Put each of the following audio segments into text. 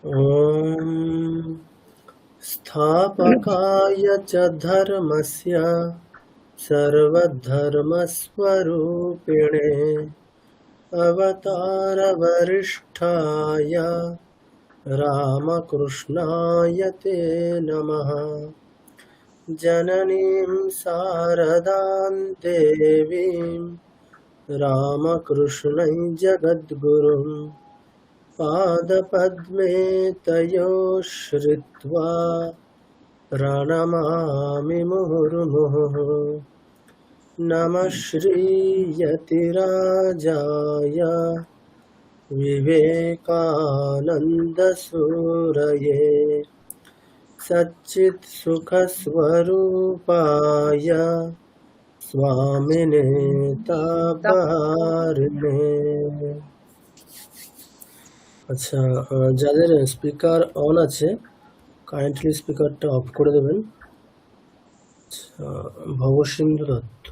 ॐ स्थापकाय च धर्मस्य सर्वधर्मस्वरूपिणे अवतारवरिष्ठाय रामकृष्णाय ते नमः। जननीं शारदां देवीं रामकृष्णं जगद्गुरुं पादपद्मे तयोः श्रित्वा प्रणमामि मुहुर्मुहुः। नमः श्रीयतिराजाय विवेकानन्दसूरये सच्चित्सुखस्वरूपाय स्वामिने तापहारिणे। আচ্ছা, যাদের স্পিকার অন আছে কারেন্টলি স্পিকারটা অফ করে দেবেন। আচ্ছা, ভবসিন্ধু দত্ত,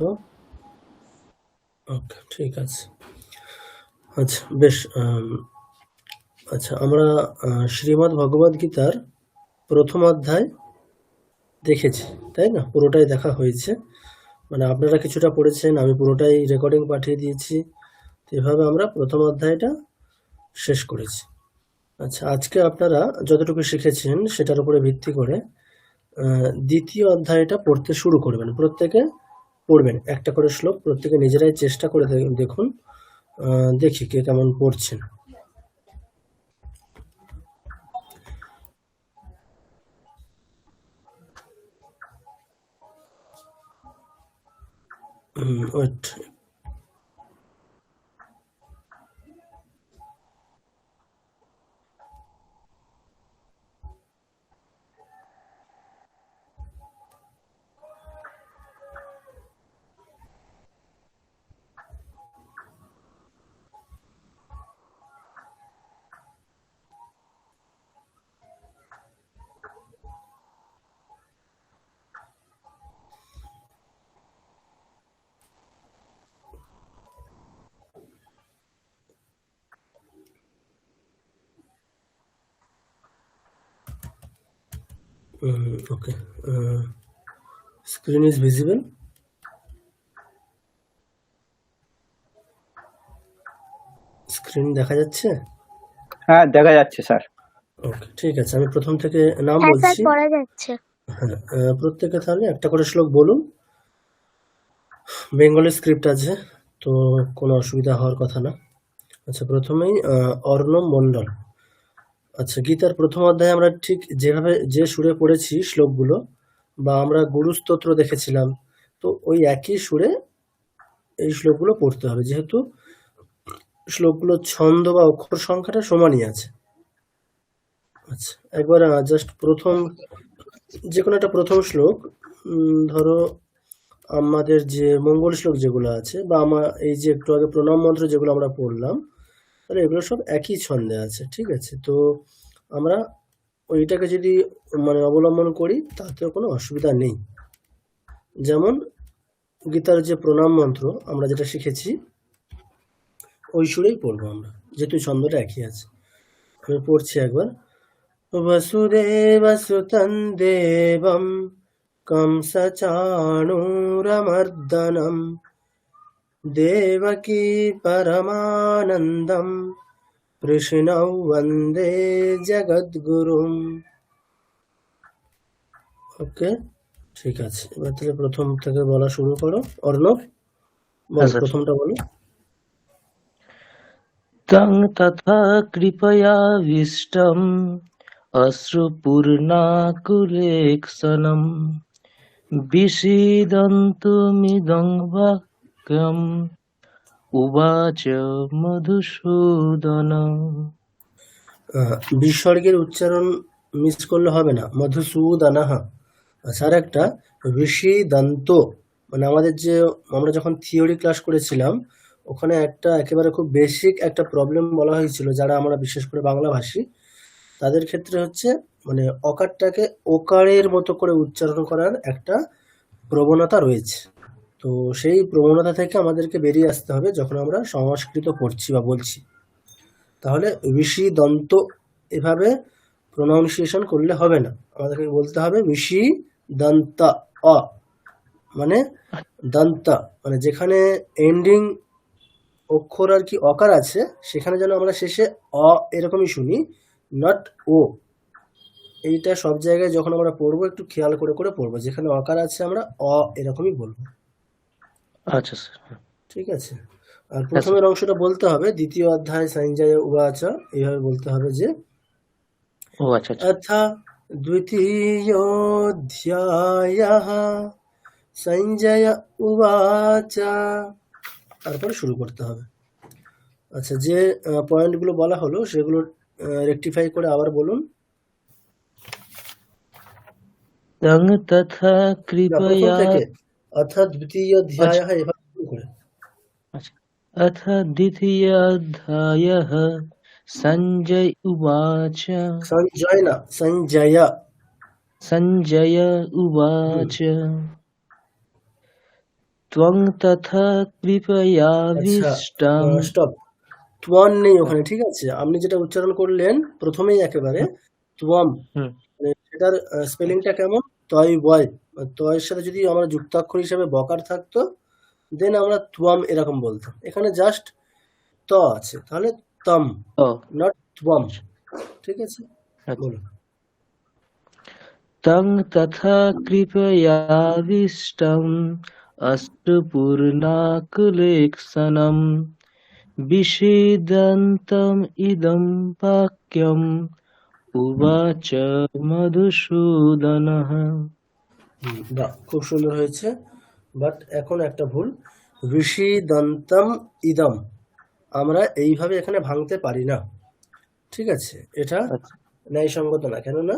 ওকে, ঠিক আছে। আচ্ছা, বেশ। আচ্ছা, আমরা শ্রীমদ্ ভগবদ গীতার প্রথম অধ্যায় দেখেছি, তাই না? পুরোটাই দেখা হয়েছে, মানে আপনারা কিছুটা পড়েছেন, আমি পুরোটাই রেকর্ডিং পাঠিয়ে দিয়েছি। তো এভাবে আমরা প্রথম অধ্যায়টা শেষ করেছি। আচ্ছা, আজকে আপনারা যতটুকু শিখেছেন সেটার উপরে ভিত্তি করে দ্বিতীয় অধ্যায়টা পড়তে শুরু করবেন। প্রত্যেকে পড়বেন একটা করে শ্লোক, প্রত্যেকে নিজেরাই চেষ্টা করে দেখুন, দেখি কে কেমন পড়ছেন। Wait, okay, screen is visible. Screen দেখা যাচ্ছে? হ্যাঁ, দেখা যাচ্ছে স্যার। ওকে, ঠিক আছে, আমি প্রথম থেকে নাম বলছি। হ্যাঁ, প্রত্যেকে তাহলে একটা করে শ্লোক বলুন। বেঙ্গলি স্ক্রিপ্ট আছে, তো কোনো অসুবিধা হওয়ার কথা না। আচ্ছা, প্রথমেই অর্ণব মণ্ডল। আচ্ছা, গীতার প্রথম অধ্যায়ে আমরা ঠিক যেভাবে যে সুরে পড়েছি শ্লোকগুলো, বা আমরা গুরুস্তোত্র দেখেছিলাম, তো ওই একই সুরে এই শ্লোকগুলো পড়তে হবে, যেহেতু শ্লোকগুলো ছন্দ বা অক্ষর সংখ্যাটা সমানই আছে। আচ্ছা, একবার জাস্ট প্রথম যে কোনো একটা প্রথম শ্লোক, ধরো আমাদের যে মঙ্গল শ্লোক যেগুলো আছে, বা আমার এই যে একটু আগে প্রণাম মন্ত্র যেগুলো আমরা পড়লাম, তাহলে এগুলো সব একই ছন্দে আছে, ঠিক আছে? তো আমরা ওইটাকে যদি মানে অবলম্বন করি তাতেও কোনো অসুবিধা নেই। যেমন গীতার যে প্রণাম মন্ত্র আমরা যেটা শিখেছি ওই সুরেই পড়বো আমরা, যেহেতু ছন্দটা একই আছে। আমি পড়ছি একবার। বসুদেবসুতং দেবং কংসচাণূরমর্দনম দেবকী পরমানন্দম কৃষ্ণৌ বন্দে জগদ্গুরুম। ওকে, ঠিক আছে। এবার তাহলে প্রথম থেকে বলা শুরু করো। অর্ণব, বলো, প্রথমটা বলো। तं तथा कृपयाविष्टम् अश्रुपूर्णाकुलेक्षणम् विषीदन्तुमिदं वाक्यम् उवाच মধুসূদন। বিসর্গের উচ্চারণ মিস করলে হবে না, মধুসূদনঃ। আচ্ছা, আর একটা ঋষিদন্ত, মানে আমাদের যে আমরা যখন থিওরি ক্লাস করেছিলাম ওখানে একটা একেবারে খুব বেসিক একটা প্রবলেম বলা হয়েছিল, যারা আমরা বিশেষ করে বাংলাভাষী তাদের ক্ষেত্রে হচ্ছে মানে অকারটাকে ওকারের মতো করে উচ্চারণ করার একটা প্রবণতা রয়েছে। তো সেই প্রবণতা থেকে আমাদেরকে বেরিয়ে আসতে হবে যখন আমরা সংস্কৃত পড়ছি বা বলছি। তাহলে ঋষি দন্ত এভাবে প্রোনাউন্সিয়েশন করলে হবে না, আমাদেরকে বলতে হবে ঋষি দন্ত অ, মানে দন্ত, মানে যেখানে এন্ডিং অক্ষর আর কি অকার আছে সেখানে যেন আমরা শেষে অ এরকমই শুনি, নট ও। এইটা সব জায়গায় যখন আমরা পড়বো একটু খেয়াল করে করে পড়বো, যেখানে অকার আছে আমরা অ এরকমই বলবো, আচ্ছা স্যার। ঠিক আছে। আর হ্যাঁ স্যার। প্রথমের অংশটা বলতে হবে দ্বিতীয় অধ্যায় সঞ্জয় উবাচা, এইভাবে বলতে হবে যে ও আচ্ছা আচ্ছা। অথ দ্বিতীয়োऽধ্যায়ः সঞ্জয় উবাচা, তারপরে শুরু করতে হবে। আচ্ছা, যে পয়েন্টগুলো বলা হলো সেগুলো রেকটিফাই করে আবার বলুন। তং তথা না, প্রথম কৃপয়া। থেকে অর্থাৎ দ্বিতীয়োধ্যায় আচ্ছা এভাবে শুরু করে। আচ্ছা। अथ द्वितीयोऽध्यायः सञ्जय उवाच। সঞ্জয় না, সঞ্জয়। सञ्जय হুম, उवाच त्वं तथा আচ্ছা, कृपयाविष्टम्। স্টপ। তোয়াম নেই ওখানে, ঠিক আছে। আপনি যেটা উচ্চারণ করলেন প্রথমেই একেবারে তোয়াম, হুম, মানে সেটার স্পেলিংটা আচ্ছা কেমন, তয় বয়, তয়ের সাথে যদি আমরা যুক্তাক্ষর হিসেবে বকার থাকতো দেন আমরা তোয়াম এরকম বলতাম। এখানে জাস্ট ত আছে, তাহলে তম, ও নট তোয়াম, আচ্ছা ঠিক আছে। আচ্ছা। বলুন। तं तथा कृपयाविष्टम् अष्टपूर्णाकुलेक्षणम् विषीदन्तम् इदं वाक्यम् उवाच मधुसूदनः। বাহ, খুব সুন্দর হয়েছে, বাট এখন একটা ভুল, ঋষি দন্তম ইদম, আমরা এইভাবে এখানে ভাঙতে পারি না, ঠিক আছে। এটা আচ্ছা ন্যায়সঙ্গত না, কেননা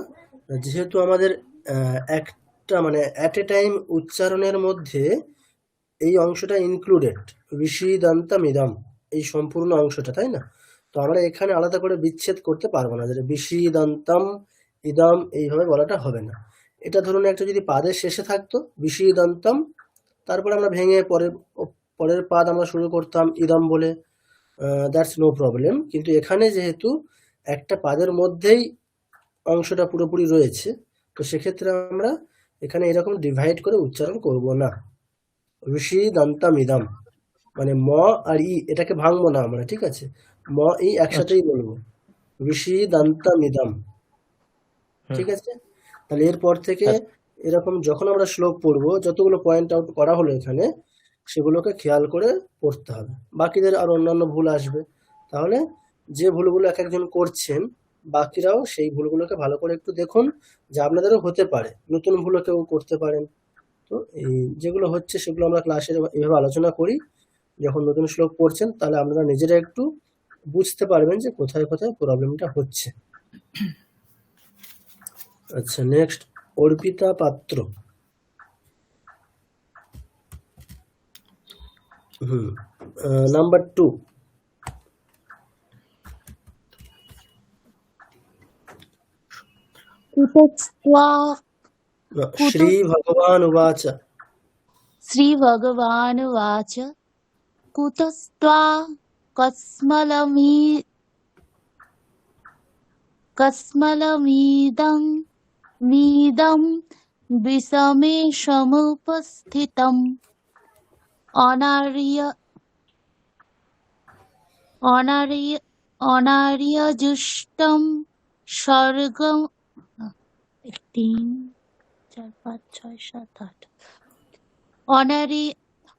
যেহেতু আমাদের একটা মানে অ্যাট এ টাইম উচ্চারণের মধ্যে এই অংশটা ইনক্লুডেড, ঋষি দন্তম ইদম, এই সম্পূর্ণ অংশটা, তাই না? তো আমরা এখানে আলাদা করে বিচ্ছেদ করতে পারবো না, যেটা ঋষি দন্তম ইদম এইভাবে বলাটা হবে না। এটা ধরুন একটা যদি পাদের শেষে থাকতো ঋষি দন্তম, তারপরে আমরা ভেঙে পরের পাদ আমরা শুরু করতাম ইদম বলে, দ্যাটস নো প্রবলেম। কিন্তু এখানে যেহেতু একটা পাদের মধ্যেই অংশটা পুরোপুরি রয়েছে, তো সেক্ষেত্রে আমরা এখানে এরকম ডিভাইড করে উচ্চারণ করব না। ঋষি দন্তম ইদম, মানে ম আর ই এটাকে ভাঙবো না আমরা, ঠিক আছে। ম ই আচ্ছা। একসাথেই বলবো, ঋষি দন্তম ইদম, হুম, ঠিক আছে। তাহলে এরপর থেকে আচ্ছা এরকম যখন আমরা শ্লোক পড়বো, যতগুলো পয়েন্ট আউট করা হলো এখানে সেগুলোকে খেয়াল করে পড়তে হবে। বাকিদের আর অন্যান্য ভুল আসবে, তাহলে যে ভুলগুলো এক একজন করছেন বাকিরাও সেই ভুলগুলোকে ভালো করে একটু দেখুন, যে আপনাদেরও হতে পারে নতুন ভুলও কেউ করতে পারেন। তো এই যেগুলো হচ্ছে সেগুলো আমরা ক্লাসে এইভাবে আলোচনা করি, যখন নতুন শ্লোক পড়ছেন তাহলে আপনারা নিজেরা একটু বুঝতে পারবেন যে কোথায় কোথায় প্রবলেমটা হচ্ছে। আচ্ছা, নেক্সট অর্পিতা পাত্র। নাম্বার 2। कुतस्त्वा শ্রী कुतस् ভগবান উবাচ। श्रीभगवानुवाच कुतस्त्वा कस्मलमी कस्मलमीदं मीदं विषमे समुपस्थितम् अनार्य अनार्य अनार्यजुष्टं स्वर्गं 3 4 5 6 7 8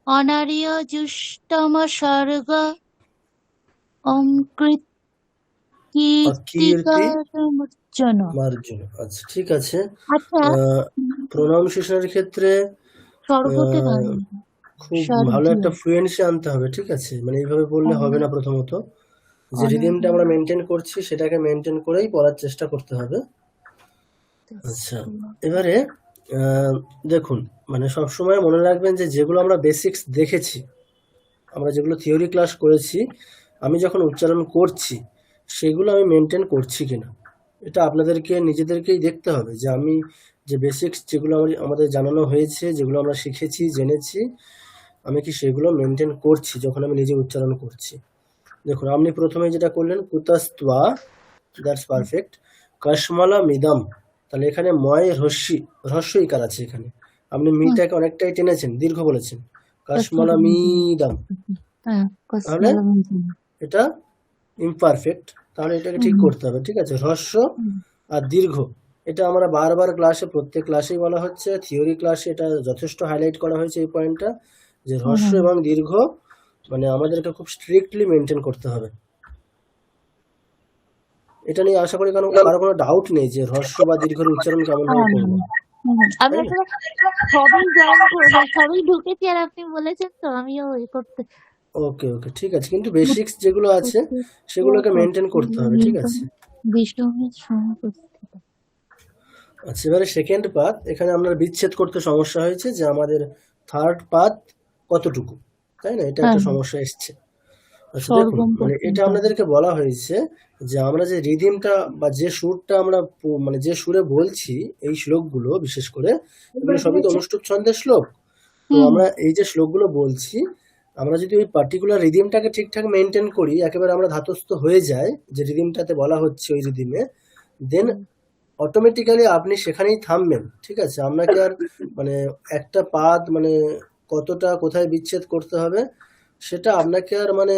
অনার্যজুষ্টমস্বর্গ অকীর্তি কীর্তিকরমর্জন। মার্জন। আচ্ছা, ঠিক আছে। আচ্ছা, প্রোনাউন্সিয়েশনের ক্ষেত্রে স্বর্গতে আহ, ভাঙি খুব ভালো স্বর্গীয় একটা ফ্লুয়েন্সি আনতে হবে, ঠিক আছে। মানে এইভাবে বললে হবে না, প্রথমত যে রিদিমটা অনার্য আমরা মেনটেন করছি সেটাকে মেনটেন করেই পড়ার চেষ্টা করতে হবে। আচ্ছা, এবারে দেখুন, মানে সবসময় মনে রাখবেন যে যেগুলো আমরা বেসিক্স দেখেছি, আমরা যেগুলো থিওরি ক্লাস করেছি, আমি যখন উচ্চারণ করছি সেগুলো আমি মেনটেন করছি কিনা, এটা আপনাদেরকে নিজেদেরকেই দেখতে হবে, যে আমি যে বেসিক্স যেগুলো আমাদের জানানো হয়েছে, যেগুলো আমরা শিখেছি জেনেছি, আমি কি সেগুলো মেনটেন করছি যখন আমি নিজে উচ্চারণ করছি। দেখুন, আপনি প্রথমে যেটা করলেন কুতাস্ত্বা, দ্যাটস পারফেক্ট। কাশমালামিদম, তাহলে এখানে ময় হ্রস্ব ইকার আছে এখানে, আপনি মিটাকে অনেকটাই টেনেছেন, দীর্ঘ বলেছেন, কাশমালামিদম, হ্যাঁ তাহলে কসমলমিদম। এটা ইমপারফেক্ট, তাহলে এটাকে ঠিক করতে হবে। ঠিক আছে, হ্রস্ব আর দীর্ঘ, এটা আমরা বারবার ক্লাসে, প্রত্যেক ক্লাসেই বলা হচ্ছে, থিওরি ক্লাসে এটা যথেষ্ট হাইলাইট করা হয়েছে এই পয়েন্টটা, যে হ্রস্ব এবং দীর্ঘ মানে আমাদেরকে খুব স্ট্রিক্টলি মেনটেন করতে হবে। এটা নিয়ে আশা করি কারো কোনো ডাউট নেই যে হ্রস্ব বা দীর্ঘের উচ্চারণ কেমন ভাবে করবো। আমি আসলে সবই জয়েন করবো, সবই ঢুকেছি আর আপনি বলেছেন তো আমিও করতে ওকে ওকে, ঠিক আছে, কিন্তু বেসিক্স যেগুলো আছে সেগুলোকে মেনটেন করতে হবে। ঠিক আছে, বিষ্ণুর সমুপস্থিত। আচ্ছা, এবারে সেকেন্ড পাত, এখানে আমরা বিচ্ছেদ করতে সমস্যা হয়েছে যে আমাদের থার্ড পাত কতটুকু, তাই না, এটা একটা সমস্যা এসছে। আচ্ছা দেখুন, মানে এটা আপনাদেরকে বলা হয়েছে যে আমরা যে রিদিমটা বা যে সুরটা আমরা মানে যে সুরে বলছি এই শ্লোকগুলো, বিশেষ করে এগুলো সবই তো অনুষ্ঠুপ ছন্দের শ্লোক, তো আমরা এই যে শ্লোকগুলো বলছি, আমরা যদি ওই পার্টিকুলার রিদিমটাকে ঠিকঠাক মেনটেন করি, একেবারে আমরা ধাতস্থ হয়ে যায় যে রিদিমটাতে বলা হচ্ছে ওই রিদিমে, দেন অটোমেটিক্যালি আপনি সেখানেই থামবেন। ঠিক আছে, আপনাকে আর মানে একটা পাদ মানে কতটা কোথায় বিচ্ছেদ করতে হবে সেটা আপনাকে আর মানে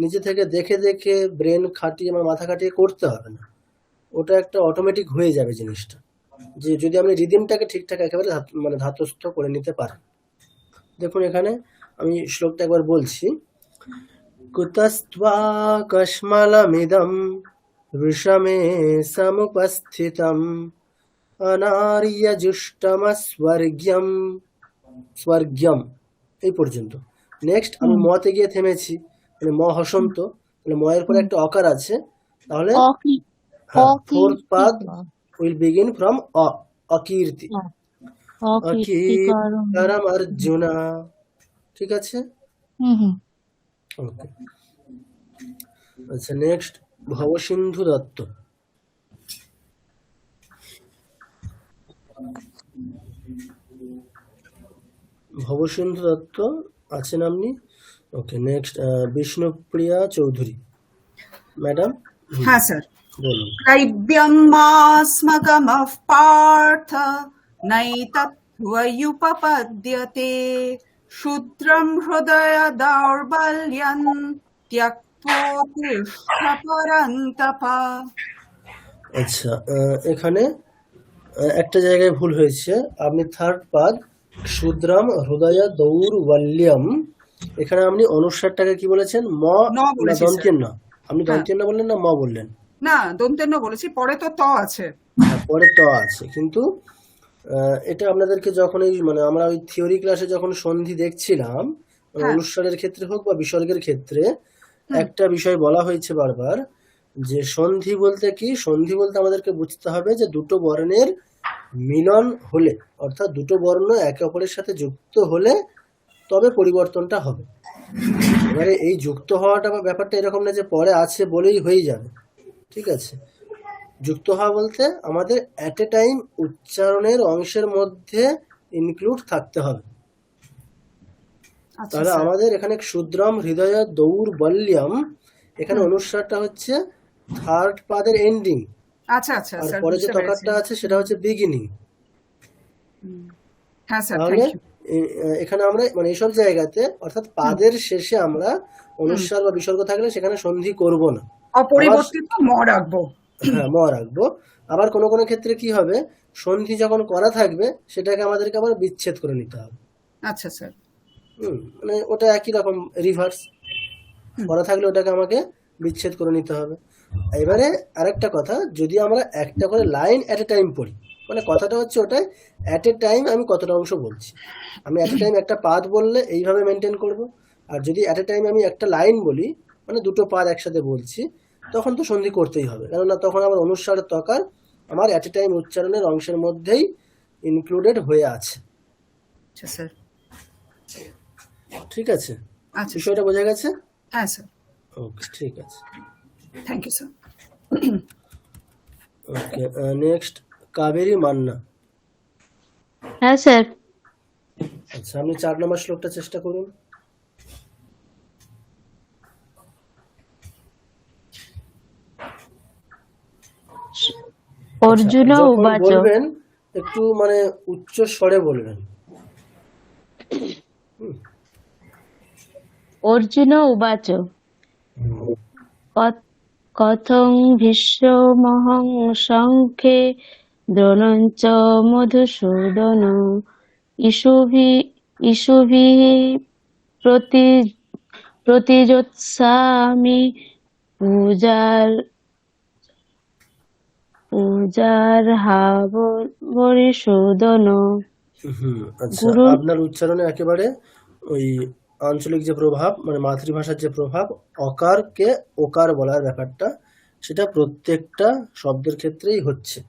নিজে থেকে দেখে দেখে ব্রেন খাটিয়ে বা মাথা খাটিয়ে করতে হবে না, ওটা একটা অটোমেটিক হয়ে যাবে জিনিসটা, যে যদি আপনি রিদিমটাকে ঠিকঠাক একেবারে মানে ধাতস্থ করে নিতে পারেন। দেখুন এখানে আমি শ্লোকটা একবার বলছি, কুতস্ত্বা কশ্মলমিদম ঋষমে সমুপস্থিতম অনার্যজুষ্টমস্বর্গ্যম স্বর্গ্যম, এই পর্যন্ত। নেক্সট আমি মতে গিয়ে থেমেছি, মানে ম হসন্ত, মানে ময়ের পরে একটা অকার আছে, তাহলে fourth Pad will begin from অকীর্তি, অকীর্তিকারম Arjuna. ঠিক আছে, ওকে। আচ্ছা, নেক্সট ভবসিন্ধু দত্ত। ভবসিন্ধু দত্ত আছেন আপনি? ওকে, নেক্সট বিষ্ণুপ্রিয়া চৌধুরী ম্যাডাম। হ্যাঁ স্যার। বলুন। त्रैव्यमास्मगमः पार्थ नैतत्त्वयुपपद्यते क्षुद्रं हृदय दौर्बल्यं त्यक्त्वोत्तिष्ठ परन्तप। আচ্ছা, এখানে একটা জায়গায় ভুল হয়েছে, আপনি থার্ড পাদ ক্ষুদ্রাম হৃদয় দৌর্বল্যম, এখানে আপনি অনুস্বারটাকে কি বলেছেন, ম না দন্তের না, আপনি দন্তের না বললেন না ম বললেন? না, দন্তের ন বলেছি, পরে তো ত আছে। পরে ত আছে, কিন্তু এটা আপনাদেরকে যখন এই মানে আমরা ওই থিওরি ক্লাসে যখন সন্ধি দেখছিলাম, মানে অনুস্বারের ক্ষেত্রে হোক বা বিসর্গের ক্ষেত্রে, একটা বিষয় বলা হয়েছে বারবার, যে সন্ধি বলতে কি, সন্ধি বলতে আমাদেরকে বুঝতে হবে যে দুটো বর্ণের মিলন হলে, অর্থাৎ দুটো বর্ণ একে অপরের সাথে যুক্ত হলে তবে পরিবর্তনটা হবে। এবারে এই যুক্ত হওয়াটা বা ব্যাপারটা এরকম না যে পরে আছে বলেই হয়ে যাবে। ঠিক আছে, যুক্ত হওয়া বলতে আমাদের অ্যাট এ টাইম উচ্চারণের অংশের মধ্যে ইনক্লুড থাকতে হবে। তাহলে আমাদের এখানে ক্ষুদ্রম হৃদয় দৌর্বল্যম, এখানে অনুস্বারটা হচ্ছে থার্ড পাদের এন্ডিং, আচ্ছা আচ্ছা, আর পরে যে তকারটা আছে সেটা হচ্ছে বিগিনিং। হ্যাঁ স্যার, তাহলে এখানে আমরা মানে এইসব জায়গাতে, অর্থাৎ পাদের শেষে আমরা অনুস্বার বা বিসর্গ থাকলে সেখানে সন্ধি করব না, অপরিবর্তিত ম রাখবো। হ্যাঁ, ম রাখবো। আবার কোনো কোনো ক্ষেত্রে কি হবে, সন্ধি যখন করা থাকবে সেটাকে আমাদেরকে আবার বিচ্ছেদ করে নিতে হবে। আচ্ছা স্যার। মানে ওটা একই রকম রিভার্স, করা থাকলে ওটাকে আমাকে বিচ্ছেদ করে নিতে হবে। এবারে আরেকটা কথা, যদি আমরা একটা করে লাইন অ্যাট এ টাইম পড়ি, মানে কথাটা হচ্ছে ওটাই অ্যাট এ টাইম আমি কতটা অংশ বলছি, আমি অ্যাট এ টাইম একটা পাদ বললে এইভাবে মেনটেন করব, আর যদি অ্যাট এ টাইম আমি একটা লাইন বলি, মানে দুটো পাদ একসাথে বলছি, তখন তো সন্ধি করতেই হবে, কেননা তখন আমার অনুস্বার তকার আমার অ্যাট এ টাইম উচ্চারণের অংশের মধ্যেই ইনক্লুডেড হয়ে আছে। আচ্ছা স্যার, ঠিক আছে, আচ্ছা বিষয়টা বোঝা গেছে? হ্যাঁ স্যার। ওকে, ঠিক আছে, thank you sir. Okay. Next Kaveri Manna. হ্যাঁ স্যার। আচ্ছা, আপনি 4 নম্বর শ্লোকটা চেষ্টা করুন। অর্জুন যখন উবাচ বলবেন একটু মানে উচ্চ স্বরে বলবেন। অর্জুন উবাচ হুম, কথং ভীষ্মহং সংখ্যে দ্রোণং চ মধুসূদন ইষুভিः প্রতি প্রতিযোৎসামি পূজার্হাবরিসূদন। আচ্ছা, গুরু আপনার উচ্চারণে একেবারে ওই আঞ্চলিক যে প্রভাব মানে মাতৃভাষার যে প্রভাব, অকারকে ওকার বলার ব্যাপারটা, সেটা প্রত্যেকটা শব্দের ক্ষেত্রেই হচ্ছে।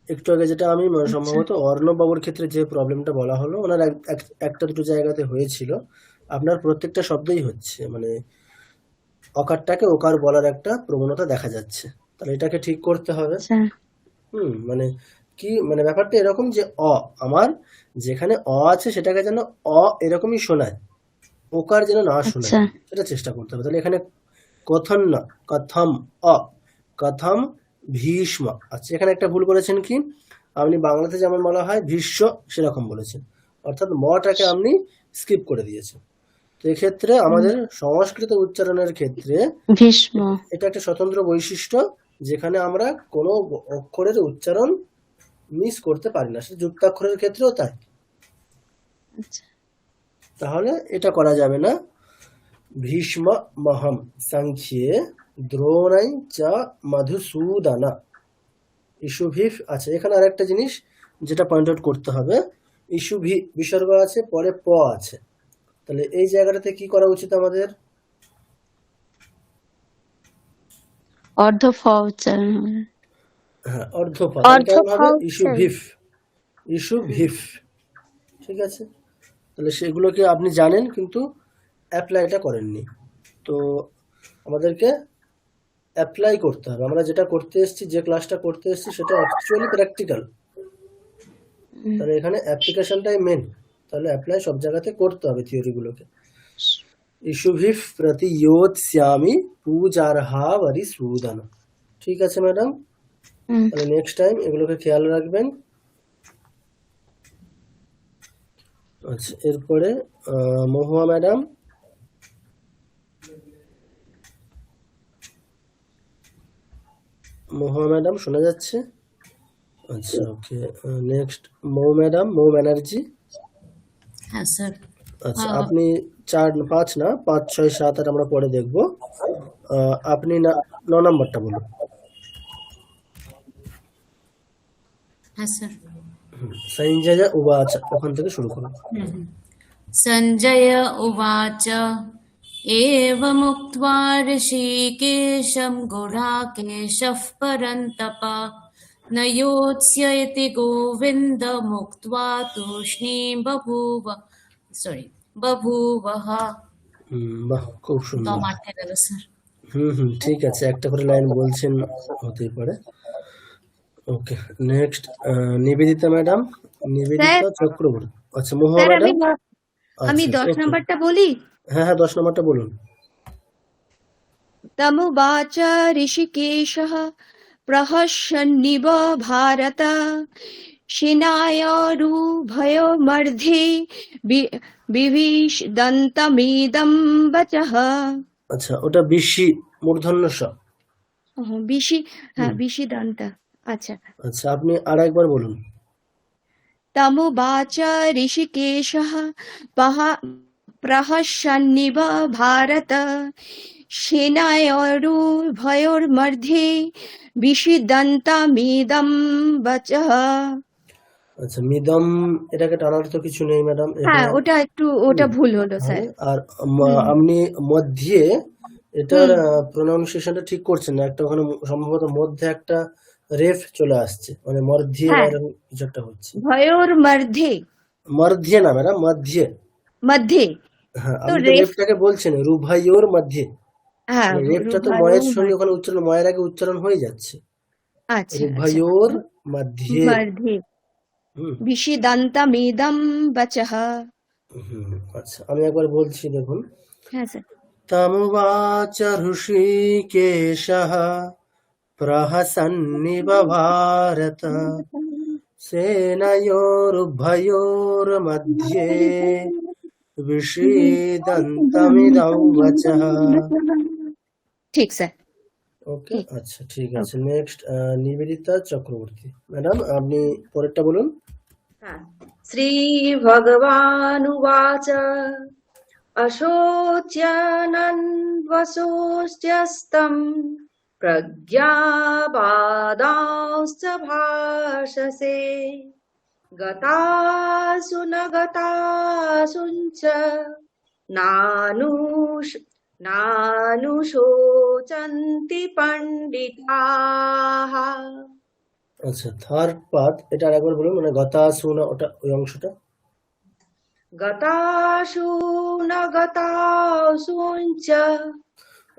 একটু আগে যেটা আমি সম্ভবত অর্ণব বাবুর ক্ষেত্রে যে প্রবলেমটা বলা হলো, ওনার একটা দুটো জায়গাতে হয়েছিল, আপনার প্রত্যেকটা শব্দেই হচ্ছে, মানে অকারটাকে ওকার বলার একটা প্রবণতা দেখা যাচ্ছে। তাহলে এটাকে ঠিক করতে হবে। আচ্ছা মানে কি, মানে ব্যাপারটা এরকম যে আমার যেখানে আছে সেটাকে যেন এরকমই শোনায়, ওকার যেন না শোনায়, আচ্ছা সেটা চেষ্টা করতে হবে। তাহলে এখানে কথন না, কথম, কথম ভীষ্ম। আচ্ছা, এখানে একটা ভুল করেছেন কি, আপনি বাংলাতে যেমন বলা হয় ভীষ্ম সেরকম বলেছেন, অর্থাৎ মটাকে আপনি স্কিপ করে দিয়েছেন। তো এক্ষেত্রে আমাদের সংস্কৃত উচ্চারণের ক্ষেত্রে ভীষ্ম। এটা একটা স্বতন্ত্র বৈশিষ্ট্য, যেখানে আমরা কোনো অক্ষরের উচ্চারণ মিস করতে পারি না, সেটা যুক্তাক্ষরের ক্ষেত্রেও তাই। আচ্ছা তাহলে এটা করা যাবে না। ভীষ্ম মহম সংখ্যে দ্রোণাই চ মধুসূদনা ইষুভিফ। আচ্ছা, এখানে আরেকটা জিনিস যেটা পয়েন্ট আউট করতে হবে, ইষুভি বিসর্গ আছে, পরে প আছে, তাহলে এই জায়গাটাতে কি করা উচিত আমাদের? অর্ধ ফ উচ্চারণ হবে। হ্যাঁ, অর্ধ প, অর্ধ কেমন ফ হবে? উচ্চারণ। ইষুভিফ, ইষুভিফ। ঠিক আছে, তাহলে সেগুলোকে আপনি জানেন কিন্তু অ্যাপ্লাইটা করেননি। তো আমাদেরকে অ্যাপ্লাই করতে হবে। আমরা যেটা করতে এসেছি, যে ক্লাসটা করতে এসেছি, সেটা অ্যাকচুয়ালি প্র্যাকটিক্যাল। তাহলে এখানে অ্যাপ্লিকেশনটাই মেন। তাহলে অ্যাপ্লাই সব জায়গাতে করতে হবে থিওরিগুলোকে। ইষুভিফ প্রতিয়োৎস্যামি পূজার্হাবরিসূদন। ঠিক আছে ম্যাডাম, তাহলে নেক্সট টাইম এগুলোকে খেয়াল রাখবেন। আচ্ছা, এরপরে মহুয়া ম্যাডাম। মহুয়া ম্যাডাম শোনা যাচ্ছে? আচ্ছা, ওকে। নেক্সট মৌ ম্যাডাম, মৌ ব্যানার্জি। হ্যাঁ স্যার। আচ্ছা, আপনি 4, 5 না, 5, 6, 7, 8 আমরা পরে দেখবো। আপনি 9 নাম্বারটা বলুন। হ্যাঁ স্যার। সঞ্জয় উবাচ, ওখান থেকে শুরু করুন। সঞ্জয় উবাচ एवमुक्त्वा ऋषिकेशं गुडाकेशः परन्तप न योत्स्य इति गोविन्दमुक्त्वा तूष्णीं बभूवः। বাহ, খুব সুন্দর। দম আটকে গেল স্যার। ঠিক আছে, একটা করে লাইন বলছেন, হতেই পারে। ওকে, নেক্সট নিবেদিতা ম্যাডাম, নিবেদিতা চক্রবর্তী। আচ্ছা, মহুয়া স্যার ম্যাডাম। আমি আচ্ছা, 10 ওকে। নাম্বারটা বলি। হ্যাঁ হ্যাঁ, 10 নাম্বারটা বলুন। তমুবাচ ঋষিকেশः প্রহসন্নিব ভারত সেনায়োरुभयोर्मध्ये বিভীষদন্তমিদं বচঃ। আচ্ছা, ওটা বিশি মূর্ধন্য ষ। বিষিদন্ত। আচ্ছা, আচ্ছা, আপনি আর একবার বলুন। তমুবাচ ঋষিকেশः প্রহসন্নিব ভারত সেনায়োरुभयोर्मध्ये বিষিদন্তমিদं বচঃ। আচ্ছা, মিদম, এটাকে টানার তো কিছু নেই ম্যাডাম। হ্যাঁ, ওটা ভুল হলো স্যার। আর আপনি মধ্যে এটার প্রোনাউন্সিয়েশনটা ঠিক করছেন না, একটা ওখানে সম্ভবত মধ্যে একটা রেফ চলে আসছে, মানে মধ্যে হ্যাঁ, কিছু একটা হচ্ছে। ভয়োর মধ্যে। মধ্যে না ম্যাডাম, মধ্যে। মধ্যে হ্যাঁ, তো আপনি তো রেফটাকে বলছেন রুভাইয়োর মধ্যে। হ্যাঁ, রেফটা তো ময়ের সঙ্গে ওখানে উচ্চারণ, ময়ের আগে উচ্চারণ হয়ে যাচ্ছে। আচ্ছা রুভাইয়োর মধ্যে। মধ্যে হুম বিষিদন্তমিদं বচঃ। আচ্ছা, আমি একবার বলছি, দেখুন। হ্যাঁ স্যার। তমুবাচ ঋষিকেশः प्रहसन्निव भारत सेनयोरुभयोर्मध्ये विषीदन्तमिदं वचः। ঠিক স্যার। ওকে, আচ্ছা ঠিক আছে। নেক্সট নিবেদিতা চক্রবর্তী ম্যাডাম, আপনি পরেরটা বলুন। श्रीभगवानुवाच अशोच्यानन्वशोच्यस्तम् प्रज्ञावादांश्च भाषसे गतासु न गतासुञ्च नानुशोचन्ति पण्डिताः। আচ্ছা, থার্ড পার্ট এটা আরেকবার বলুন, মানে গতাসু না, ওটা ওই অংশটা। गतासु न गतासुञ्च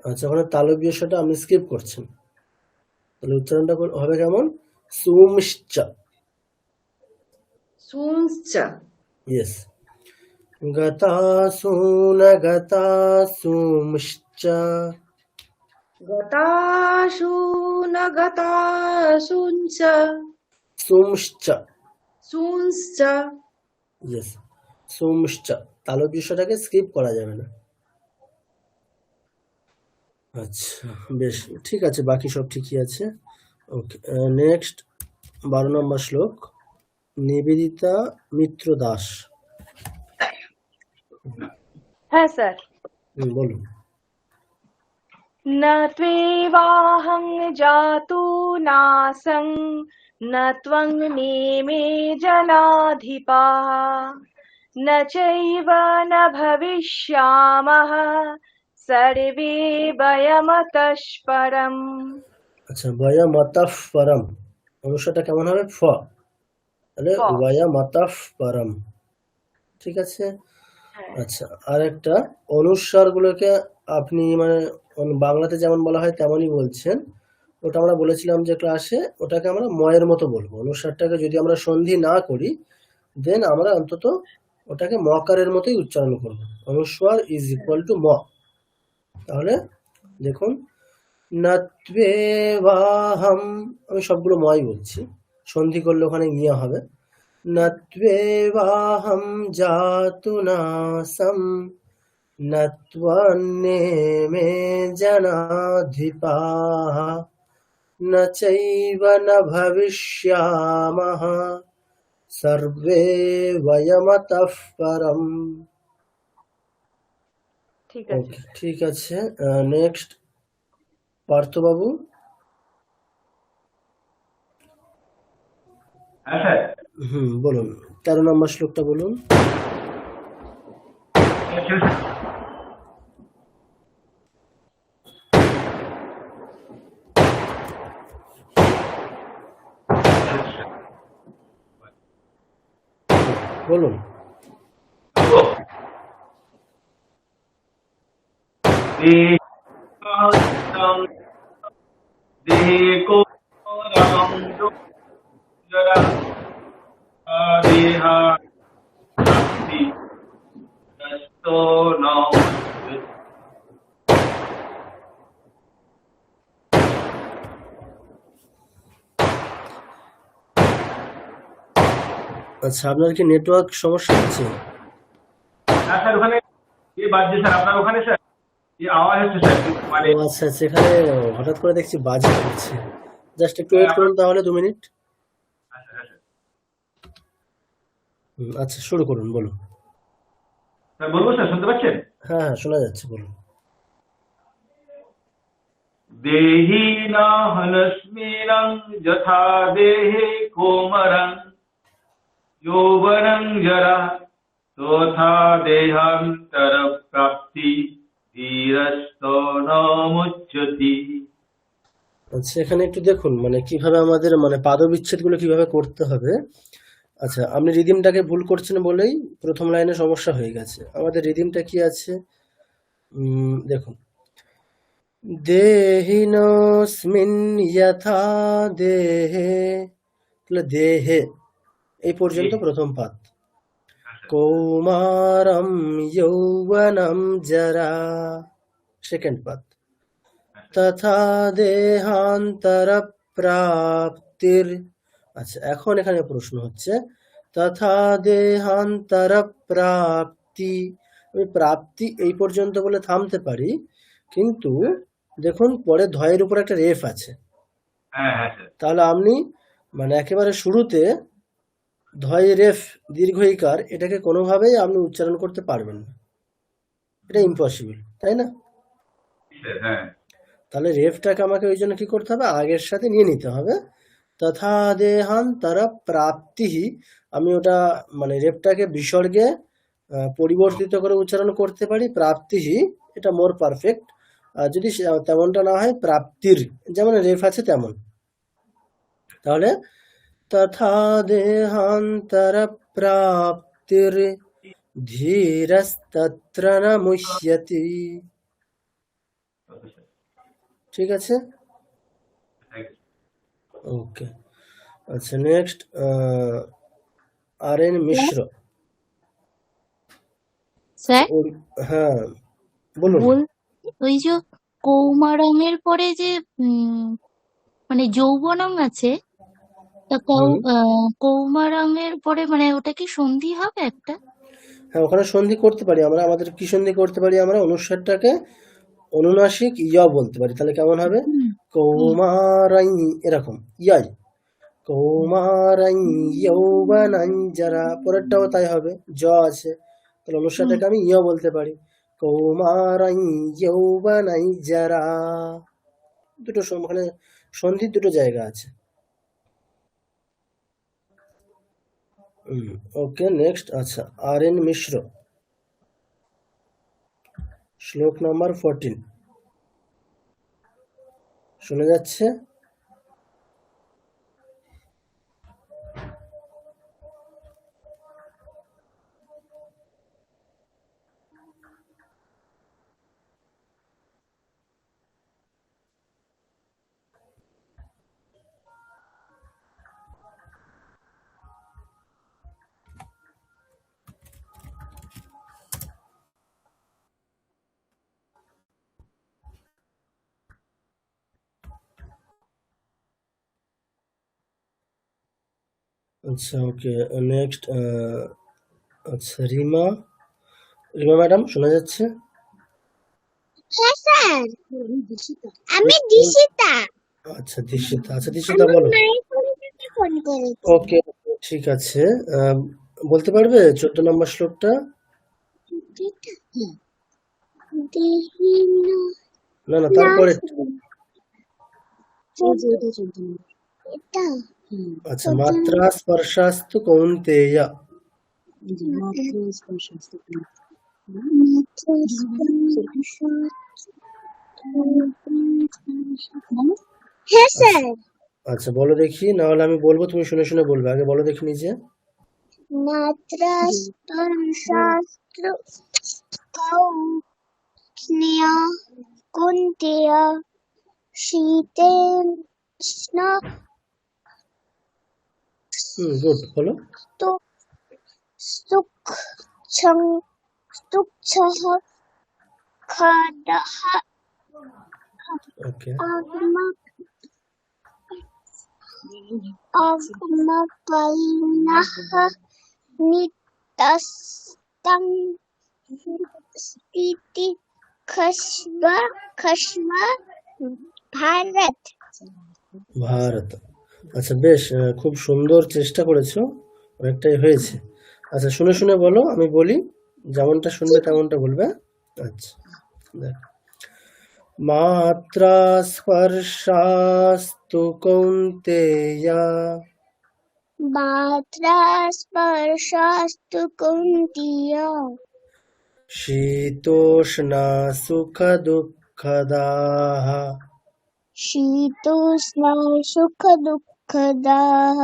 আচ্ছা, ওখানে তালব্যটা আপনি স্কিপ করছেন, তাহলে উচ্চারণটা হবে কেমন? সুমশ্চ। सुंश्च ইয়েস, গতাসু না গতাসুমশ্চ। गतासु न गतासुञ्च সুমশ্চ। सुंश्च ইয়েস, সুমশ্চ। তালব্যটাকে স্কিপ করা যাবে না। আচ্ছা বেশ, ঠিক আছে, বাকি সব ঠিকই আছে। ওকে, নেক্সট 12 নম্বর শ্লোক, নিবেদিতা মিত্র দাস। হ্যাঁ স্যার। বলুন। न त्वेवाहं जातु नासं न त्वं नेमे जनाधिपाः न चैव न भविष्यामः सर्वे वयमतः परम्। আচ্ছা, বয়মতঃ পরম অনুসারটা কেমন হবে? ফ, তাহলে প। বয়মতঃ পরম। ঠিক আছে। আচ্ছা, আর একটা অনুস্বার গুলোকে আপনি মানে বাংলাতে যেমন বলা হয় তেমনই বলছেন। ওটা আমরা বলেছিলাম যে ক্লাসে, ওটাকে আমরা ময়ের মতো বলবো। অনুস্বারটাকে যদি আমরা সন্ধি না করি, দেন আমরা অন্তত ওটাকে মকারের মতোই উচ্চারণ করব। অনুস্বার ইজ ইকুয়াল টু ম। তাহলে দেখুন, নত্বেবাহম, আমি সবগুলো ময় বলছি, সন্ধি করলে ওখানে নিয়ে হবে। নত্বেবাহম জাতু নাসম নত্বন্নেমে জনাধিপাঃ ন চৈব ন ভবিষ্যামঃ সর্বে বয়মতঃ পরম। ঠিক আছে। ওকে, ঠিক আছে। নেক্সট পার্থবাবু। বলুন, 13 নম্বর শ্লোকটা বলুন। বলুন। আচ্ছা, আপনার কি নেটওয়ার্ক সমস্যা হচ্ছে? হ্যাঁ স্যার, ওখানে বাজছে স্যার, আপনার ওখানে স্যার আওয়াজ হচ্ছে স্যার, মানে ও আচ্ছা, সেখানে হঠাৎ করে দেখছি বাজে হচ্ছে। জাস্ট একটু ওয়েট করুন তাহলে 2 মিনিট। আচ্ছা, শুরু করুন, বলুন। স্যার বলবো স্যার, শুনতে পাচ্ছেন? হ্যাঁ হ্যাঁ, শোনা যাচ্ছে, বলুন। দেহি না হনস্মিরং যথা দেহে কোমরং যৌবনং জরা তথা দেহান্তর প্রাপ্তি ধীরস্ত নমুচ্যতি। আচ্ছা, এখানে একটু দেখুন মানে কিভাবে আমাদের মানে পাদবিচ্ছেদ গুলো কিভাবে করতে হবে। আচ্ছা, আপনি রিদিমটাকে ভুল করছেন বলেই প্রথম লাইনে সমস্যা হয়ে গেছে। আমাদের রিদিমটা কি আছে দেখুন, দেহিনস্মিন যথা দেহে, তাহলে দেহে এই পর্যন্ত প্রথম পাদ। কৌমারম যৌবনম জরা সেকেন্ড পাদ। তথা দেহান্তর প্রাপ্তির। আচ্ছা, এখন এখানে প্রশ্ন হচ্ছে তথা দেহান্তর প্রাপ্তি। আমি প্রাপ্তি এই পর্যন্ত বলে থামতে পারি, কিন্তু দেখুন পরে ধয়ের উপর একটা রেফ আছে, হ্যাঁ হ্যাঁ স্যার। তাহলে আপনি মানে একেবারে শুরুতে ধয় রেফ দীর্ঘ ইকার এটাকে কোনোভাবেই আপনি উচ্চারণ করতে পারবেন না, এটা ইম্পসিবল, তাই না? স্যার হ্যাঁ তাহলে রেফটাকে আমাকে ওই জন্য কি করতে হবে, আগের সাথে নিয়ে নিতে হবে। তথা দেহান্তর প্রাপ্তি, আমি ওটা মানে রেফটাকে বিসর্গে পরিবর্তিত করে উচ্চারণ করতে পারি প্রাপ্তি, এটা মোর পারফেক্ট। আর যদি তেমনটা না হয় প্রাপ্তির, যেমন রেফ আছে তেমন, তাহলে তথা দেহান্তর প্রাপ্তির ধীরস্তত্র ন মুহ্যতি। ঠিক আছে, ওকে। আচ্ছা, নেক্সট আর.এন. মিশ্র। স্যার হ্যাঁ বলুন। ওই যে কৌমারমের পরে যে মানে যৌবনম আছে, তা কৌমারমের পরে মানে ওটা কি সন্ধি হবে একটা? হ্যাঁ, ওখানে সন্ধি করতে পারি আমরা। আমাদের কি সন্ধি করতে পারি আমরা, অনুস্বারটাকে অনুনাসিক ইয়া বলতে পারি। তাহলে কেমন হবে, কৌমারাই, এরকম ইয়াই, কৌমারাই যৌবনাঞ্জরা, পরেরটাও তাই হবে, জ আছে, তাহলে অনুস্বারটাকে আমি ইয়া বলতে পারি, কৌমারাই যৌবনাঞ্জরা। দুটো ওখানে সন্ধির দুটো জায়গা আছে। ওকে, নেক্সট। আচ্ছা, আর.এন. মিশ্র, শ্লোক নাম্বার 14 শোনা যাচ্ছে? আচ্ছা, ওকে, নেক্সট। আচ্ছা, রিমা ম্যাডাম শোনা যাচ্ছে? হ্যাঁ স্যার, আমি দিশিতা। আচ্ছা, দিশিতা। আচ্ছা, দিশিতা বলো। ফোন করেছি। ওকে, ঠিক আছে। বলতে পারবে 14 নম্বর শ্লোকটা? না না, তারপরে। আচ্ছা, মাত্রা স্পর্শাস্তু কৌন্তেয়। হ্যাঁ স্যার। আচ্ছা, বলো দেখি, না হলে আমি বলবো, তুমি শুনে শুনে বলবে। আগে বলো দেখি নিজে। মাত্রা স্পর্শাস্তু কৌন্তেয় কুন্তেয় শীতেষ্ণ গুড, বলো। स्तुच्छः खडः ওকে, अग्मकल्नः नितस्तं स्थितिखश्व भारत। ভারত। আচ্ছা, বেশ, খুব সুন্দর চেষ্টা করেছো, অনেকটাই হয়েছে। আচ্ছা, শুনে শুনে বলো, আমি বলি, যেমনটা শুনবে তেমনটা বলবে। আচ্ছা, দেখ, মাত্রা স্পর্শাস্তু কৌন্তেয় मात्रा स्पर्शास्तु कौन्तेय शीतोष्णा सुख दुःखदाः शीतोष्ण सुख दुःखदाः।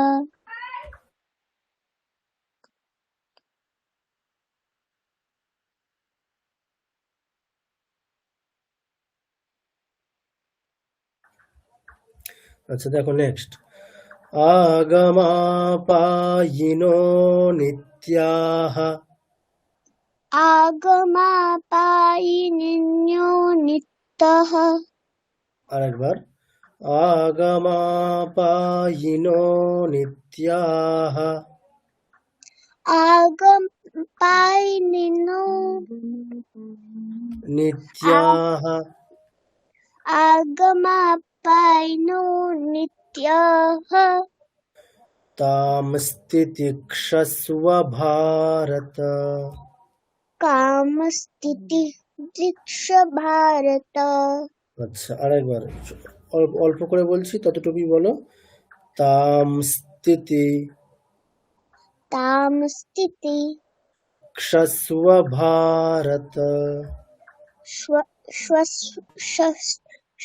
আচ্ছা, দেখো নেক্সট, আগমাপায়িনো নিত্যাহ आगमापायिनो नित्यः আরেকবার আগমাপায়িনো নিত্যাহ আগম পাইনিনো নিত্যাহ আগমাপাইনো নিত্যাহ তাম স্থিতিক্ষস্ব ভারত। কামস্থিতি দীক্ষ ভারত। আচ্ছা আরেকবার অল্প অল্প করে বলছি, ততটুকুই বলো। তাম স্থিতি তাম স্থিতি ক্ষস্ব ভারত।